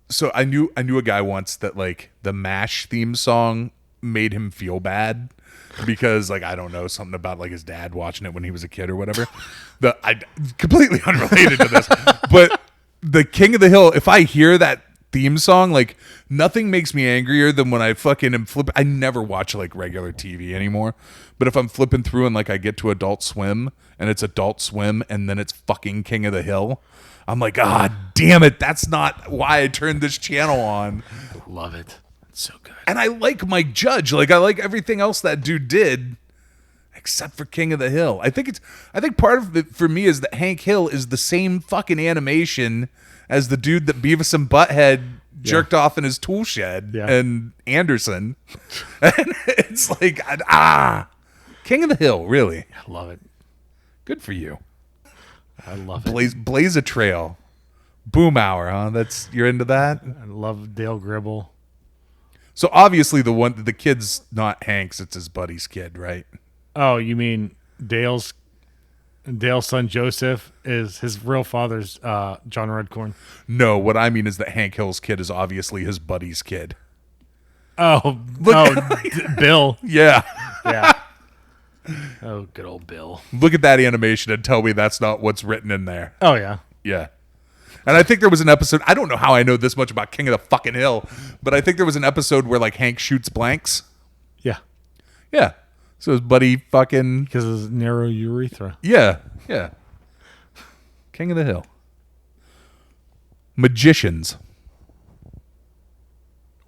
So I knew a guy once that like the MASH theme song made him feel bad because like I don't know, something about like his dad watching it when he was a kid or whatever. I completely unrelated to this. But the King of the Hill, if I hear that theme song, like nothing makes me angrier than when I fucking am I never watch like regular TV anymore. But if I'm flipping through and like I get to Adult Swim and it's Adult Swim and then it's fucking King of the Hill, I'm like, God damn it, that's not why I turned this channel on. Love it. It's so good. And I like Mike Judge. Like I like everything else that dude did except for King of the Hill. I think part of it for me is that Hank Hill is the same fucking animation as the dude that Beavis and Butthead jerked off in his tool shed and Anderson. And it's like, King of the Hill, really. I love it. Good for you. I love it. Blaze a trail. Boom Hour, huh? You're into that? I love Dale Gribble. So obviously the kid's not Hank's, it's his buddy's kid, right? Oh, you mean Dale's son Joseph is his real father's John Redcorn. No, what I mean is that Hank Hill's kid is obviously his buddy's kid. Oh, Bill. Yeah. Yeah. Oh, good old Bill. Look at that animation and tell me that's not what's written in there. Oh, yeah. Yeah. And I think there was an episode, I don't know how I know this much about King of the fucking Hill, but I think there was an episode where like Hank shoots blanks. Yeah. Yeah. So his buddy fucking... Because of his narrow urethra. Yeah. Yeah. King of the Hill. Magicians.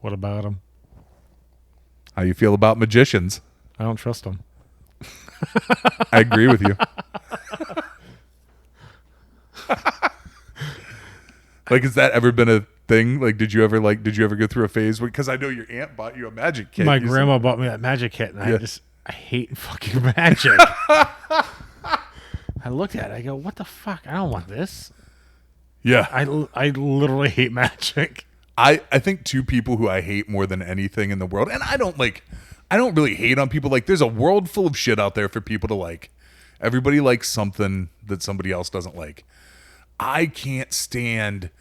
What about him? How you feel about magicians? I don't trust him. I agree with you. Like, has that ever been a thing? Like, did you ever go through a phase where, because I know your aunt bought you a magic kit. My grandma bought me that magic kit, and I hate fucking magic. I looked at it, I go, what the fuck? I don't want this. Yeah. I literally hate magic. I think 2 people who I hate more than anything in the world, and I don't really hate on people. Like, there's a world full of shit out there for people to like. Everybody likes something that somebody else doesn't like. I can't stand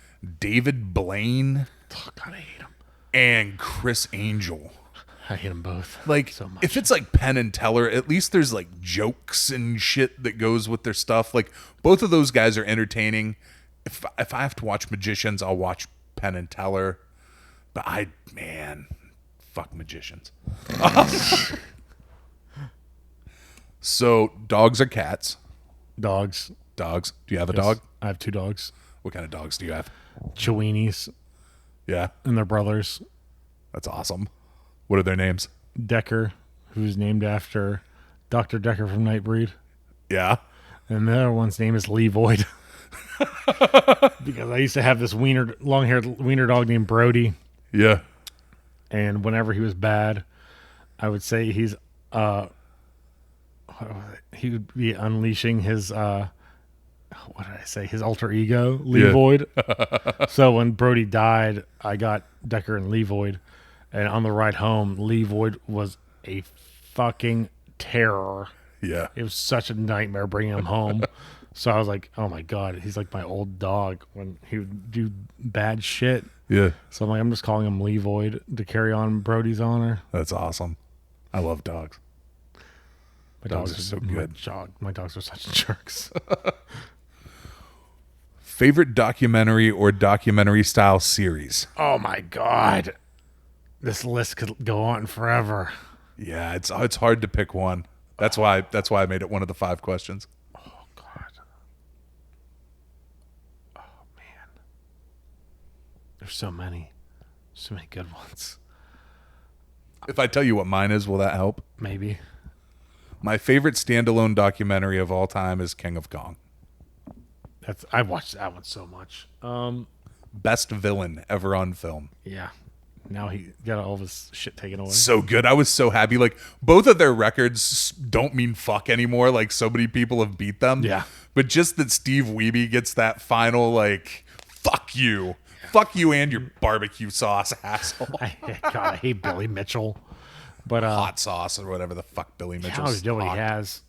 David Blaine. Oh, God, I hate him. And Chris Angel. I hate them both. Like, so much. if it's like Penn and Teller, at least there's like jokes and shit that goes with their stuff. Like, both of those guys are entertaining. If I have to watch Magicians, I'll watch Penn and Teller. But fuck Magicians. So dogs or cats? Dogs. Dogs. Do you have a Yes, dog? I have 2 dogs. What kind of dogs do you have? Chiweenies Yeah, and their brothers. that's awesome. What are their names? Decker, who's named after Dr. Decker from Nightbreed. Yeah. And the other one's name is Lee Void. Because I used to have this long-haired wiener dog named Brody. Yeah. And whenever he was bad, I would say he would be unleashing his what did I say? His alter ego, Lee Void. So when Brody died, I got Decker and Lee Void. And on the ride home, Lee Void was a fucking terror. Yeah. It was such a nightmare bringing him home. So I was like, oh my God, he's like my old dog when he would do bad shit. Yeah. So I'm like, I'm just calling him Lee Void to carry on Brody's honor. That's awesome. I love dogs. My Dogs are so good. My dogs are such jerks. Favorite documentary or documentary style series? Oh my God. This list could go on forever. Yeah, it's hard to pick one. That's why I made it one of the 5 questions. Oh God. Oh man. There's so many good ones. If I tell you what mine is, will that help? Maybe. My favorite standalone documentary of all time is King of Kong. I watched that one so much. Best villain ever on film. Yeah. Now he got all of his shit taken away. So good. I was so happy. Like, both of their records don't mean fuck anymore. Like, so many people have beat them. Yeah. But just that Steve Wiebe gets that final, like, fuck you. Yeah. Fuck you and your barbecue sauce, asshole. I hate Billy Mitchell. But hot sauce or whatever the fuck Billy Mitchell is. What he has.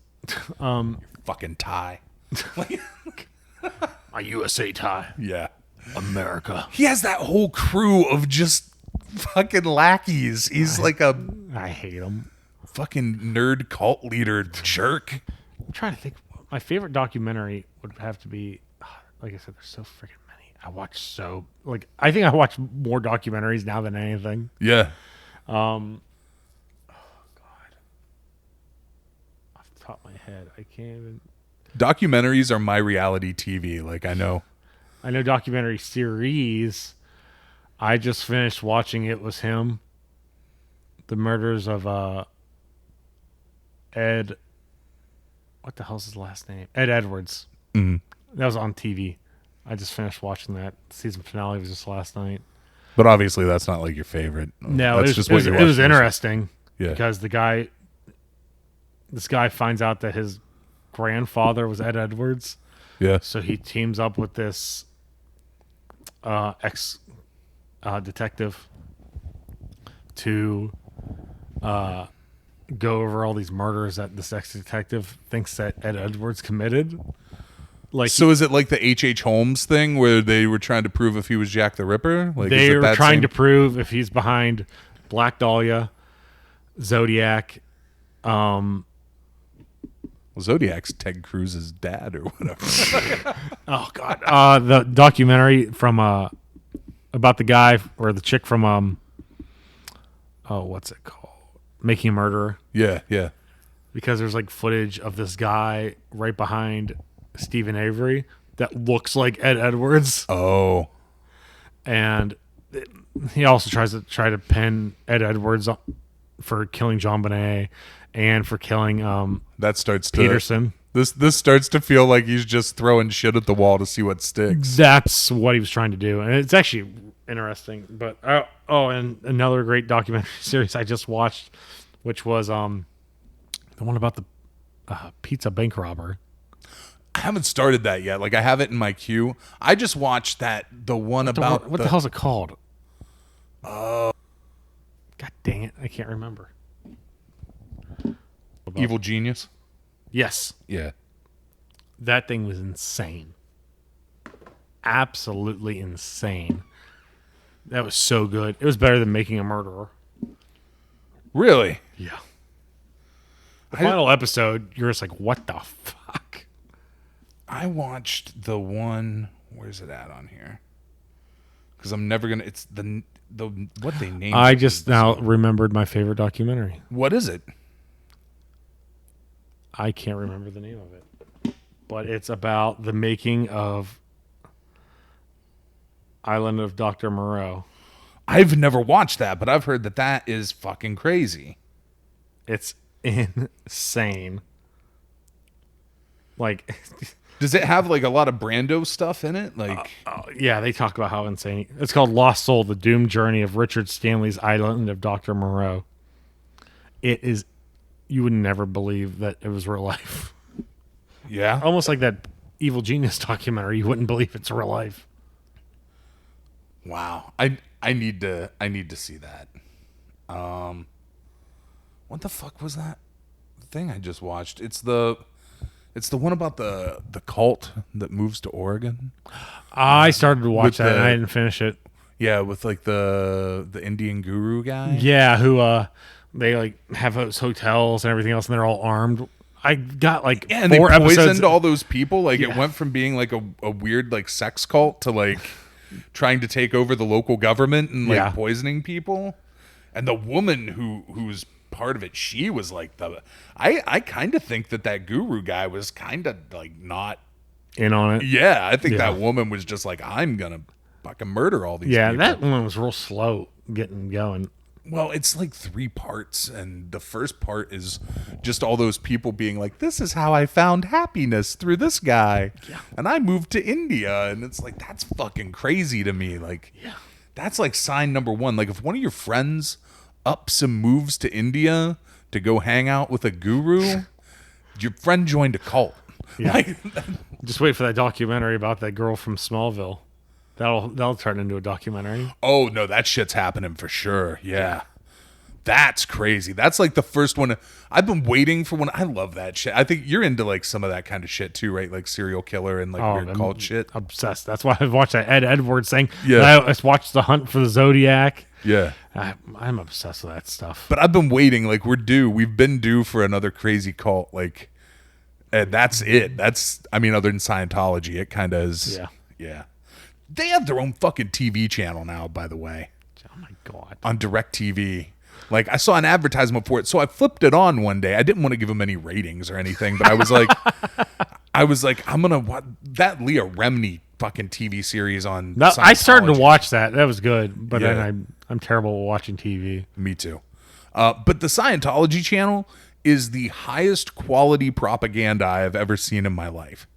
Your fucking tie. A USA tie. Yeah. America. He has that whole crew of just fucking lackeys. He's like a I hate him. fucking nerd cult leader jerk. I'm trying to think. My favorite documentary would have to be, like I said, there's so freaking many. I think I watch more documentaries now than anything. Yeah. Oh God. Off the top of my head, I can't even. Documentaries are my reality TV. Like, I know documentary series. I just finished watching It Was Him. The murders of Ed. What the hell's his last name? Ed Edwards. Mm. That was on TV. I just finished watching that. Season finale was just last night. But obviously that's not like your favorite. No, that's it was interesting. Yeah. Because this guy finds out that his grandfather was Ed Edwards. Yeah. So he teams up with this ex detective to go over all these murders that this ex detective thinks that Ed Edwards committed. Like, so is it like the H.H. Holmes thing where they were trying to prove if he was Jack the Ripper? Like, they were trying to prove if he's behind Black Dahlia, Zodiac. Zodiac's Ted Cruz's dad or whatever. Oh God! The documentary from about the guy or the chick from what's it called? Making a Murderer. Yeah, yeah. Because there's like footage of this guy right behind Stephen Avery that looks like Ed Edwards. Oh. And he also tries to pin Ed Edwards for killing Jean Bonnet and for killing that starts Peterson. This starts to feel like he's just throwing shit at the wall to see what sticks. That's what he was trying to do, and it's actually interesting. But and another great documentary series I just watched, which was the one about the pizza bank robber. I haven't started that yet. Like, I have it in my queue. I just watched the one about what the hell's it called? God dang it, I can't remember. Evil Genius. Yes. Yeah. That thing was insane. Absolutely insane. That was so good. It was better than Making a Murderer. Really? Yeah. The final episode, you're just like, what the fuck? I watched the one. Where's it at on here? Because I'm never gonna. It's the what they named. I just now remembered my favorite documentary. What is it? I can't remember the name of it, but it's about the making of Island of Dr. Moreau. I've never watched that, but I've heard that is fucking crazy. It's insane. Like, does it have like a lot of Brando stuff in it? Like, yeah, they talk about how insane. It's called Lost Soul: The Doomed Journey of Richard Stanley's Island of Dr. Moreau. It is. You would never believe that it was real life. Yeah, almost like that Evil Genius documentary. You wouldn't believe it's real life. Wow, I need to see that. What the fuck was that thing I just watched? It's the one about the cult that moves to Oregon. I started to watch that and I didn't finish it. Yeah, with like the Indian guru guy. Yeah, who they like have those hotels and everything else, and they're all armed. I got like and 4 they poisoned episodes. all those people. Like it went from being like a weird like sex cult to like trying to take over the local government and like poisoning people. And the woman who's part of it, she was like I kind of think that guru guy was kind of like not in on it. Yeah, I think that woman was just like, I'm gonna fucking murder all these people. Yeah, that one was real slow getting going. Well, it's like 3 parts, and the first part is just all those people being like, this is how I found happiness through this guy. Yeah. And I moved to India. And it's like, that's fucking crazy to me. Like, that's like sign number 1. Like, if one of your friends ups and moves to India to go hang out with a guru, your friend joined a cult. Yeah. Like, just wait for that documentary about that girl from Smallville. That'll turn into a documentary. Oh, no, that shit's happening for sure. Yeah. That's crazy. That's like the first one. I've been waiting for one. I love that shit. I think you're into like some of that kind of shit too, right? Like serial killer and like weird cult shit. Obsessed. That's why I've watched that Ed Edwards thing. Yeah. I watched The Hunt for the Zodiac. Yeah. I'm obsessed with that stuff. But I've been waiting. Like we've been due for another crazy cult. Like, and that's it. Other than Scientology, it kind of is. Yeah. Yeah. They have their own fucking TV channel now, by the way. Oh, my God. On DirecTV. Like, I saw an advertisement for it, so I flipped it on one day. I didn't want to give them any ratings or anything, but I was like, I'm going to watch that Leah Remini fucking TV series on Scientology. I started to watch that. That was good, but then I'm terrible at watching TV. Me too. But the Scientology channel is the highest quality propaganda I have ever seen in my life.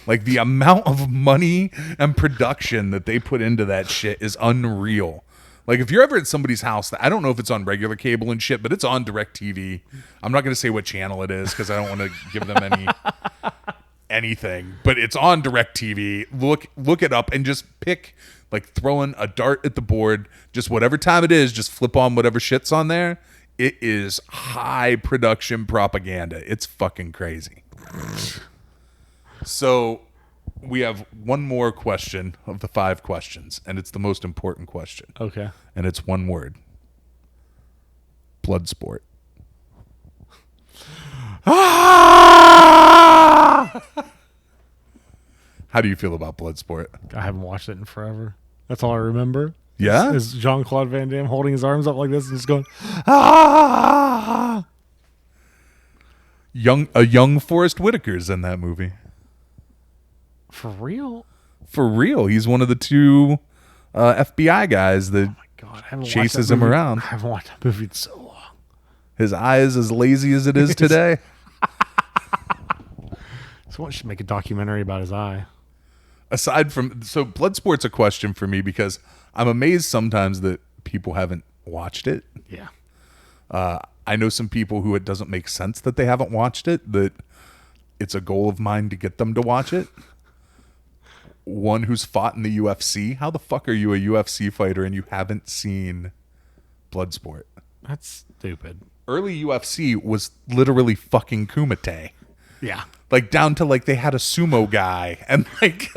Like, the amount of money and production that they put into that shit is unreal. Like, if you're ever at somebody's house, I don't know if it's on regular cable and shit, but it's on DirecTV. I'm not going to say what channel it is because I don't want to give them anything. But it's on DirecTV. Look it up and just pick, like, throwing a dart at the board. Just whatever time it is, just flip on whatever shit's on there. It is high production propaganda. It's fucking crazy. So we have one more question of the 5 questions, and it's the most important question. Okay. And it's one word. Bloodsport. How do you feel about Bloodsport? I haven't watched it in forever. That's all I remember. Yeah? Is Jean-Claude Van Damme holding his arms up like this and just going, ah! A young Forrest Whitaker's in that movie. For real? For real. He's one of the 2 FBI guys that chases him around. I haven't watched that movie in so long. His eye is as lazy as it is today. Someone should make a documentary about his eye. Aside from... So Bloodsport's a question for me because I'm amazed sometimes that people haven't watched it. Yeah. I know some people who it doesn't make sense that they haven't watched it, that it's a goal of mine to get them to watch it. One who's fought in the UFC. How the fuck are you a UFC fighter and you haven't seen Bloodsport? That's stupid. Early UFC was literally fucking Kumite. Yeah. Like down to like they had a sumo guy and like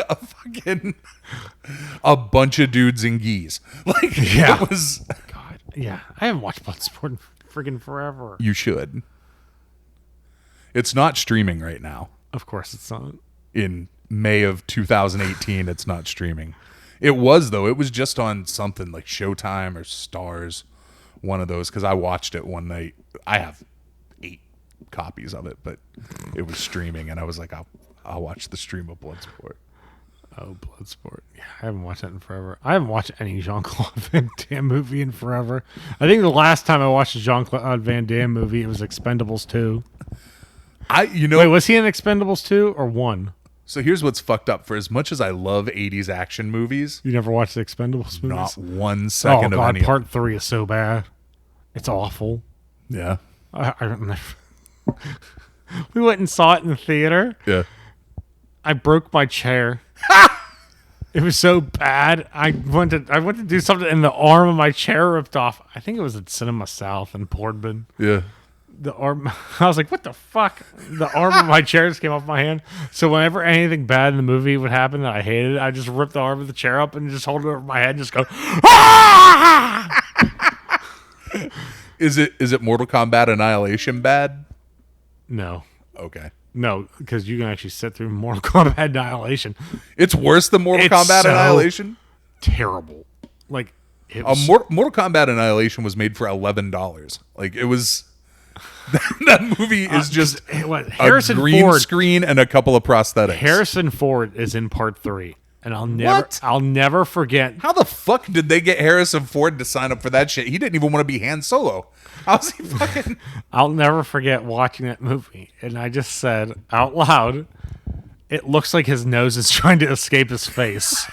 a bunch of dudes in gis. Like it was... God. Yeah. I haven't watched Bloodsport in friggin' forever. You should. It's not streaming right now. Of course it's not. In May of 2018, it's not streaming. It was, though. It was just on something like Showtime or Stars, one of those, because I watched it one night. I have copies of it, but it was streaming, and I was like, I'll watch the stream of Bloodsport. Oh, Bloodsport. Yeah, I haven't watched that in forever. I haven't watched any Jean-Claude Van Damme movie in forever. I think the last time I watched a Jean-Claude Van Damme movie, it was Expendables 2. Wait, was he in Expendables 2 or 1? So here's what's fucked up. For as much as I love 80s action movies, You never watched the Expendables movies? not 1 second Oh, God, of any. part 3 is so bad. It's awful. Yeah. I don't know. We went and saw it in the theater. Yeah. I broke my chair. It was so bad. I went to do something, and the arm of my chair ripped off. I think it was at Cinema South in Portman. Yeah. The arm. I was like, "What the fuck?" The arm of my chair just came off my hand. So whenever anything bad in the movie would happen that I hated, I just rip the arm of the chair up and just hold it over my head and just go. Ah! Is it Mortal Kombat Annihilation bad? No, Okay. because you can actually sit through Mortal Kombat Annihilation. It's worse than Mortal It's Kombat so Annihilation? Terrible. Like it was, Mortal Kombat Annihilation was made for $11. Like, it was... that movie is just Harrison a green Ford. screen and a couple of prosthetics. Harrison Ford is in part 3, and I'll never forget. How the fuck did they get Harrison Ford to sign up for that shit? He didn't even want to be Han Solo. How's he fucking... I'll never forget watching that movie, and I just said out loud, "It looks like his nose is trying to escape his face."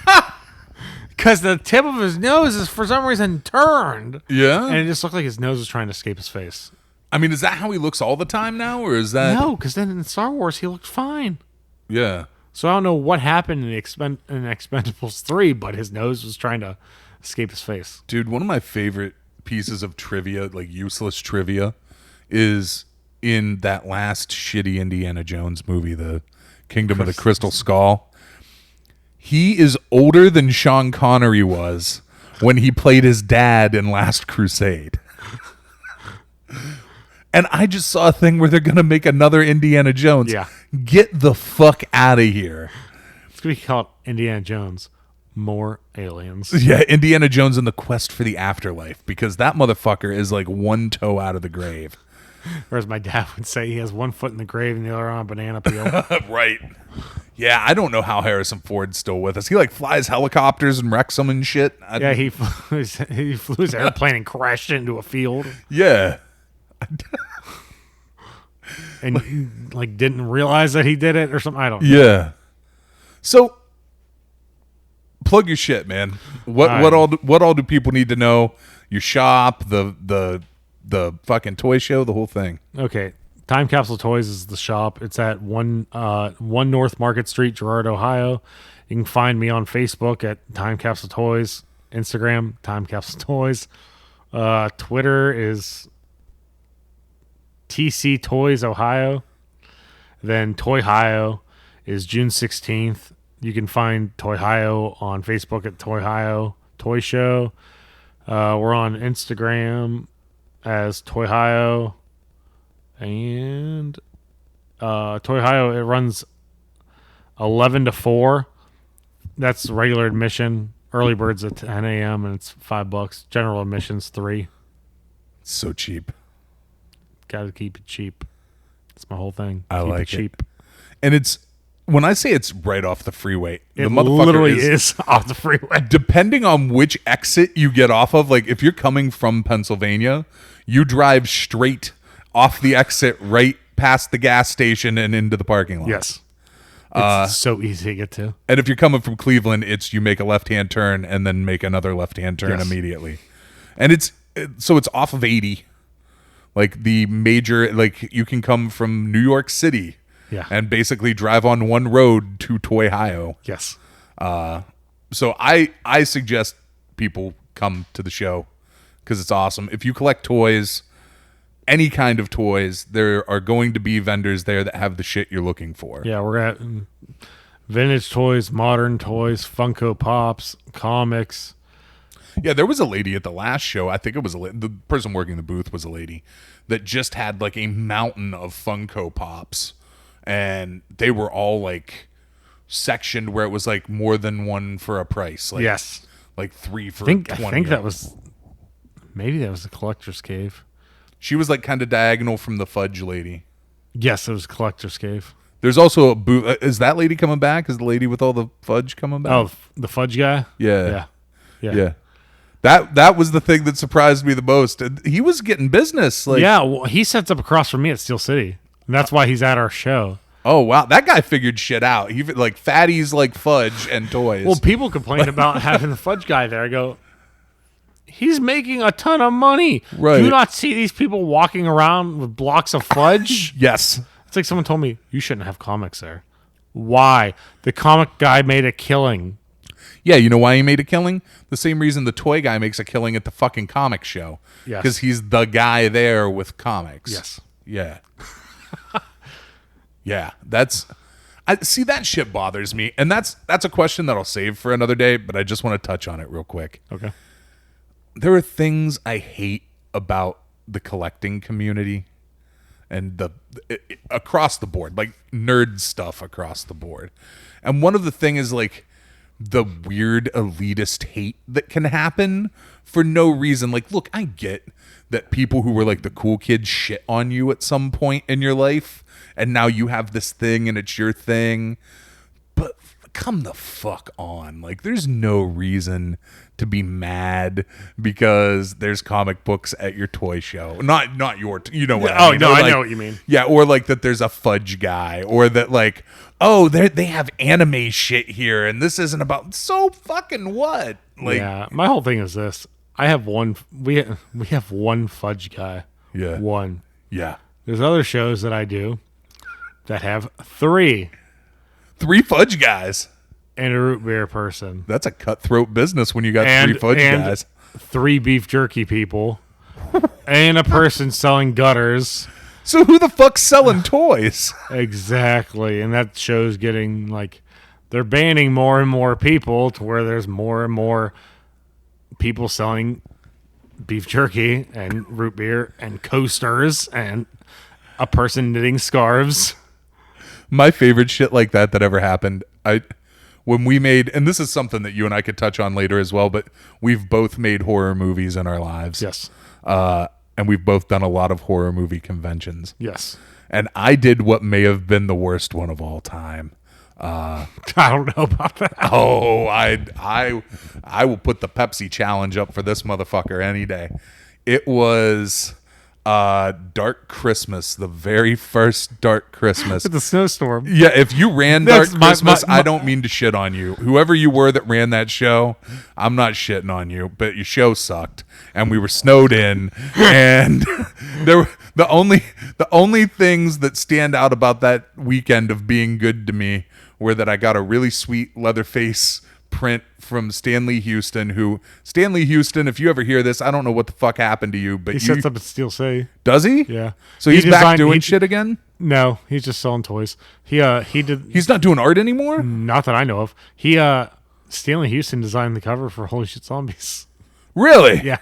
Because the tip of his nose is for some reason turned. Yeah? And it just looked like his nose was trying to escape his face. I mean, is that how he looks all the time now, or is that... No, because then in Star Wars, he looked fine. Yeah. So I don't know what happened in Expendables 3, but his nose was trying to escape his face. Dude, one of my favorite pieces of trivia, like useless trivia, is in that last shitty Indiana Jones movie, the Kingdom of the Crystal Skull. He is older than Sean Connery was when he played his dad in Last Crusade. And I just saw a thing where they're going to make another Indiana Jones. Yeah. Get the fuck out of here. It's going to be called Indiana Jones. More aliens. Yeah, Indiana Jones and the Quest for the Afterlife, because that motherfucker is like one toe out of the grave. Or as my dad would say, he has one foot in the grave and the other on a banana peel. Right. Yeah, I don't know how Harrison Ford's still with us. He like flies helicopters and wrecks them and shit. Yeah, he flew his airplane and crashed into a field. Yeah. And like didn't realize that he did it or something. I don't know. Yeah. So plug your shit, man. What all do people need to know? Your shop, the fucking toy show, the whole thing. Okay. Time Capsule Toys is the shop. It's at 1 North Market Street, Girard, Ohio. You can find me on Facebook at Time Capsule Toys, Instagram, Time Capsule Toys. Twitter is TC Toys Ohio. Then Toy-Hio is June 16th. You can find Toy-Hio on Facebook at Toy-Hio Toy Show. We're on Instagram as Toy-Hio. And Toy-Hio, it runs 11 to 4. That's regular admission. Early birds at 10 a.m. and it's $5. General admission's $3. It's so cheap. Got to keep it cheap. That's my whole thing. I Keep like it cheap. And it's, when I say it's right off the freeway, the It motherfucker literally is off the freeway. Depending on which exit you get off of, like if you're coming from Pennsylvania, you drive straight off the exit right past the gas station and into the parking lot. Yes. It's so easy to get to. And if you're coming from Cleveland, it's you make a left-hand turn and then make another left-hand turn immediately. And it's off of 80. Like the major, like you can come from New York City and basically drive on one road to Toy-Hio. Yes. So I suggest people come to the show because it's awesome. If you collect toys, any kind of toys, there are going to be vendors there that have the shit you're looking for. Yeah, we're at vintage toys, modern toys, Funko Pops, comics. Yeah, there was a lady at the last show. I think it was the person working the booth was a lady that just had like a mountain of Funko Pops, and they were all like sectioned where it was like more than one for a price. Like, yes, like 3 for 20. I think that was maybe that was the collector's cave. She was like kind of diagonal from the fudge lady. Yes, it was Collector's Cave. There's also a booth. Is that lady coming back? Is the lady with all the fudge coming back? Oh, the fudge guy? Yeah. Yeah. That was the thing that surprised me the most. And he was getting business. Like, Yeah, well, he sets up across from me at Steel City. And that's why he's at our show. oh wow, that guy figured shit out. He like fatties like fudge and toys. Well, people complain about having the fudge guy there. I go, he's making a ton of money. Right. Do you not see these people walking around with blocks of fudge? yes. It's like someone told me, you shouldn't have comics there. Why? The comic guy made a killing. Yeah, you know why he made a killing? The same reason the toy guy makes a killing at the fucking comic show. Yes. Because he's the guy there with comics. Yes. Yeah. Yeah. I see that shit bothers me. And that's a question that I'll save for another day, but I just want to touch on it real quick. Okay. There are things I hate about the collecting community and across the board, like nerd stuff across the board. And one of the things is like the weird elitist hate that can happen for no reason. Like, look, I get that people who were like the cool kids shit on you at some point in your life, and now you have this thing and it's your thing. But come the fuck on. Like, there's no reason to be mad because there's comic books at your toy show. Not your, you know what I mean? no, Or I like, know what you mean. Yeah, or like that there's a fudge guy, or that like, oh, they have anime shit here, and this isn't about, so fucking what? Like, Yeah, my whole thing is this. I have one, we have one fudge guy. Yeah. One. yeah. There's other shows that I do that have 3 3 fudge guys. and a root beer person. That's a cutthroat business when you got And 3 fudge guys. 3 beef jerky people. And a person selling gutters. So who the fuck's selling toys? Exactly. And that show's getting like, they're banning more and more people to where there's more and more people selling beef jerky and root beer and coasters and a person knitting scarves. My favorite shit like that ever happened. When we made, and this is something that you and I could touch on later as well, but we've both made horror movies in our lives. Yes. And we've both done a lot of horror movie conventions. Yes. And I did what may have been the worst one of all time. I don't know about that. Oh, I will put the Pepsi challenge up for this motherfucker any day. It was Dark Christmas, the very first Dark Christmas. The snowstorm. Yeah, if you ran Dark That's my- Christmas, my- I don't mean to shit on you. Whoever you were that ran that show, I'm not shitting on you, but your show sucked, and we were snowed in, and the only things that stand out about that weekend of being good to me were that I got a really sweet Leatherface print from Stanley Houston, if you ever hear this, I don't know what the fuck happened to you, but He sets up at Steel City. Does he? Yeah. So he's back doing shit again? No, he's just selling toys. He did. He's not doing art anymore? Not that I know of. Stanley Houston designed the cover for Holy Shit Zombies. Really? Yeah.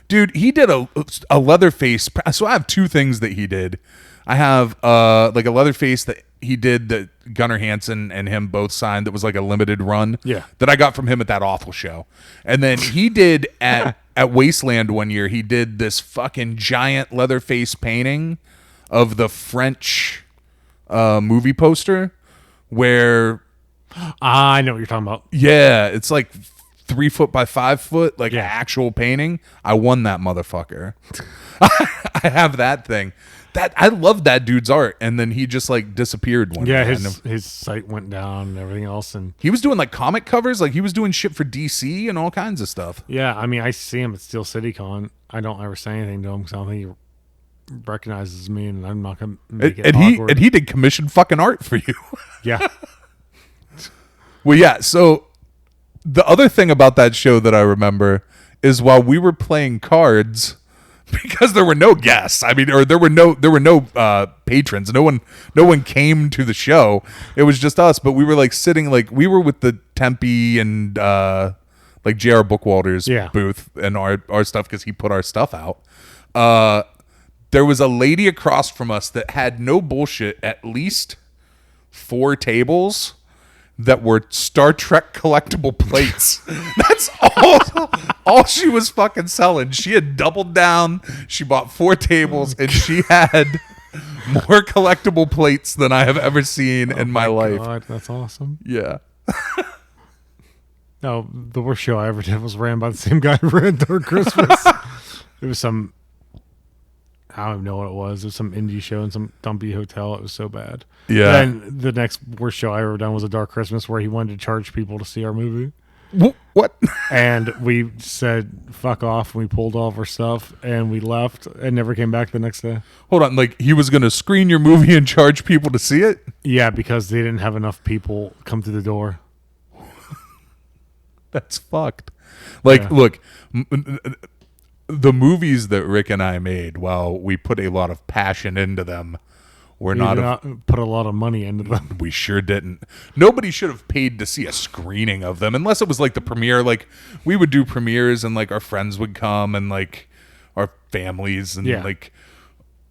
Dude, he did a Leatherface. So I have 2 things that he did. I have like a Leatherface that he did that Gunnar Hansen and him both signed that was like a limited run. Yeah. That I got from him at that awful show. And then he did at Wasteland one year, he did this fucking giant Leatherface painting of the French movie poster where I know what you're talking about. yeah, it's like 3 foot by 5 foot, like Yeah. an actual painting. I won that motherfucker. I have that thing. That I love that dude's art, and then he just like disappeared one Yeah, day. his site went down and everything else, and He was doing like comic covers, like he was doing shit for DC and all kinds of stuff. yeah, I mean, I see him at Steel City Con. I don't ever say anything to him because I don't think he recognizes me, and I'm not gonna make it awkward. He did commission fucking art for you. Yeah, Well, yeah. So the other thing about that show that I remember is while we were playing cards, because there were no guests. I mean, or there were no patrons. No one came to the show. It was just us. But we were like sitting, like we were with the Tempe and like J.R. Bookwalter's booth and our stuff because he put our stuff out. There was a lady across from us that had no bullshit at least 4 tables that were Star Trek collectible plates. That's all she was fucking selling. She had doubled down. She bought 4 tables and she had More collectible plates than I have ever seen in my life. God, that's awesome. Yeah. No, the worst show I ever did was ran by the same guy who ran Dark Christmas. It was some, I don't even know what it was. It was some indie show in some dumpy hotel. It was so bad. Yeah. Then the next worst show I ever done was a Dark Christmas where he wanted to charge people to see our movie. What? And we said, fuck off. And we pulled all of our stuff and we left and never came back the next day. Hold on. Like, he was going to screen your movie and charge people to see it? Yeah, because they didn't have enough people come through the door. That's fucked. Like, Yeah. look, the movies that Rick and I made, while we put a lot of passion into them, were We not, did not put a lot of money into them. we sure didn't. Nobody should have paid to see a screening of them, unless it was like the premiere. Like, we would do premieres and like our friends would come and like our families and like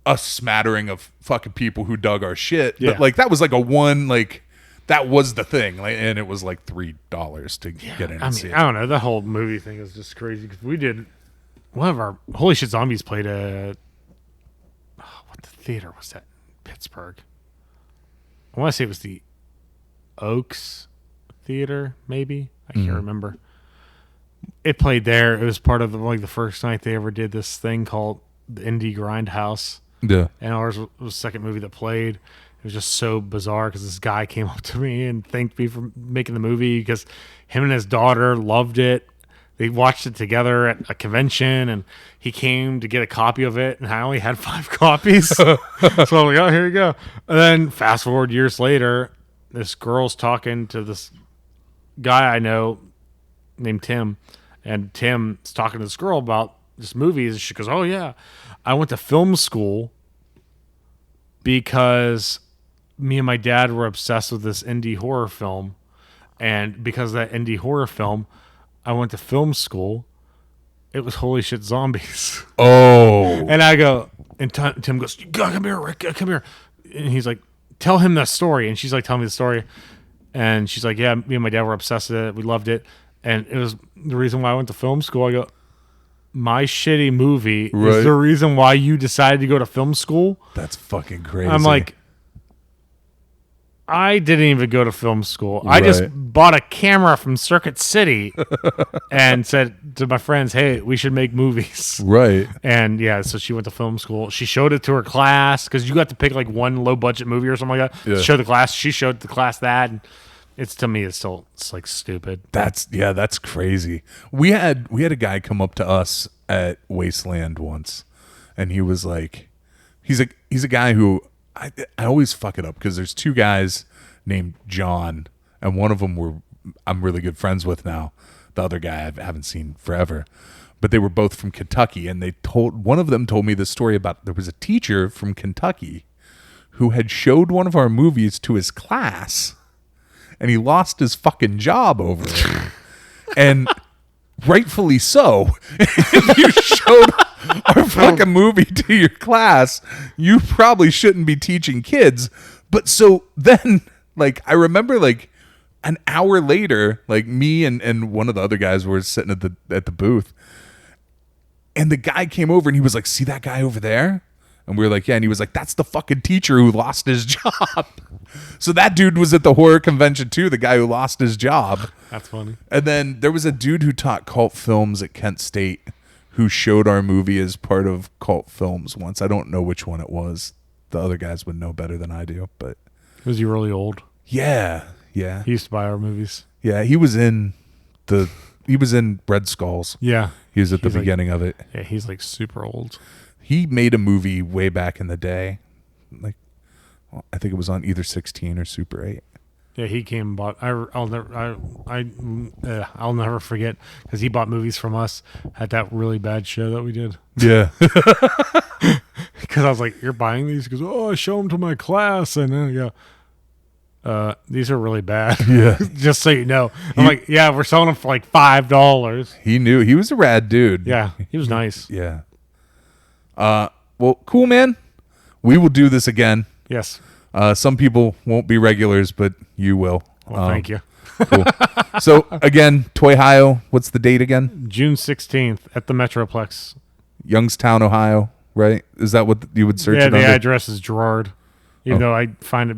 a smattering of fucking people who dug our shit. Yeah. But like, that was like a one, like, that was the thing, like, and it was like $3 to get in and see it. I don't know. The whole movie thing is just crazy because we did one of our Holy Shit Zombies played at what the theater was that? Pittsburgh. I want to say it was the Oaks Theater, maybe. I can't remember. It played there. It was part of the first night they ever did this thing called the Indie Grindhouse. Yeah. And ours was the second movie that played. It was just so bizarre because this guy came up to me and thanked me for making the movie because him and his daughter loved it. They watched it together at a convention and he came to get a copy of it and I only had 5 copies. So I'm like, oh, here you go. And then fast forward years later, this girl's talking to this guy I know named Tim, and Tim's talking to this girl about this movie. And she goes, oh yeah, I went to film school because me and my dad were obsessed with this indie horror film. And because of that indie horror film, I went to film school. It was Holy Shit Zombies. Oh. And I go, and Tim goes, you gotta come here, Rick, come here. And he's like, tell him the story. And she's like, tell me the story. And she's like, yeah, me and my dad were obsessed with it. We loved it. And it was the reason why I went to film school. I go, my shitty movie is the reason why you decided to go to film school? That's fucking crazy. I'm like, I didn't even go to film school. I just bought a camera from Circuit City and said to my friends, hey, we should make movies. Right. And yeah, so she went to film school. She showed it to her class because you got to pick like one low budget movie or something like that. Yeah. Show the class. She showed the class that. And it's, to me, it's like stupid. That's crazy. We had a guy come up to us at Wasteland once, and he was like, he's a guy who I always fuck it up because there's 2 guys named John, and one of them I'm really good friends with now. The other guy I haven't seen forever, but they were both from Kentucky, and one of them told me the story about there was a teacher from Kentucky who had showed one of our movies to his class, and he lost his fucking job over it, and rightfully so. If you showed our fucking movie to your class, you probably shouldn't be teaching kids. But so then, like, I remember like an hour later, like me and one of the other guys were sitting at the booth, and the guy came over and he was like, see that guy over there? And we were like, yeah. And he was like, that's the fucking teacher who lost his job. So that dude was at the horror convention too, the guy who lost his job. That's funny. And then there was a dude who taught cult films at Kent State who showed our movie as part of cult films once. I don't know which one it was. The other guys would know better than I do, but Was he really old? yeah. He used to buy our movies. Yeah, he was in Red Skulls. Yeah. He was at the He's like- beginning of it. Yeah, he's like super old. He made a movie way back in the day. Like, I think it was on either 16 or Super 8. Yeah, he came and bought. I'll never forget because he bought movies from us at that really bad show that we did. Yeah. Because I was like, "You're buying these?" He goes, "Oh, I show them to my class," and then I go, "These are really bad." Yeah. Just so you know, I'm like, "Yeah, we're selling them for like $5." He knew. He was a rad dude. Yeah, he was nice. Yeah. Well, cool, man. We will do this again. Yes. Some people won't be regulars, but you will. Well, thank you. Cool. So, again, Toy-Hio, what's the date again? June 16th at the Metroplex. Youngstown, Ohio, right? Is that what you would search Yeah, it the under? address is Gerard. Even though I find it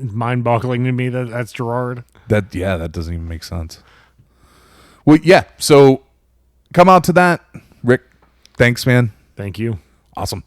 mind-boggling to me that that's Gerard. That doesn't even make sense. Well, yeah. So come out to that, Rick. Thanks, man. Thank you. Awesome.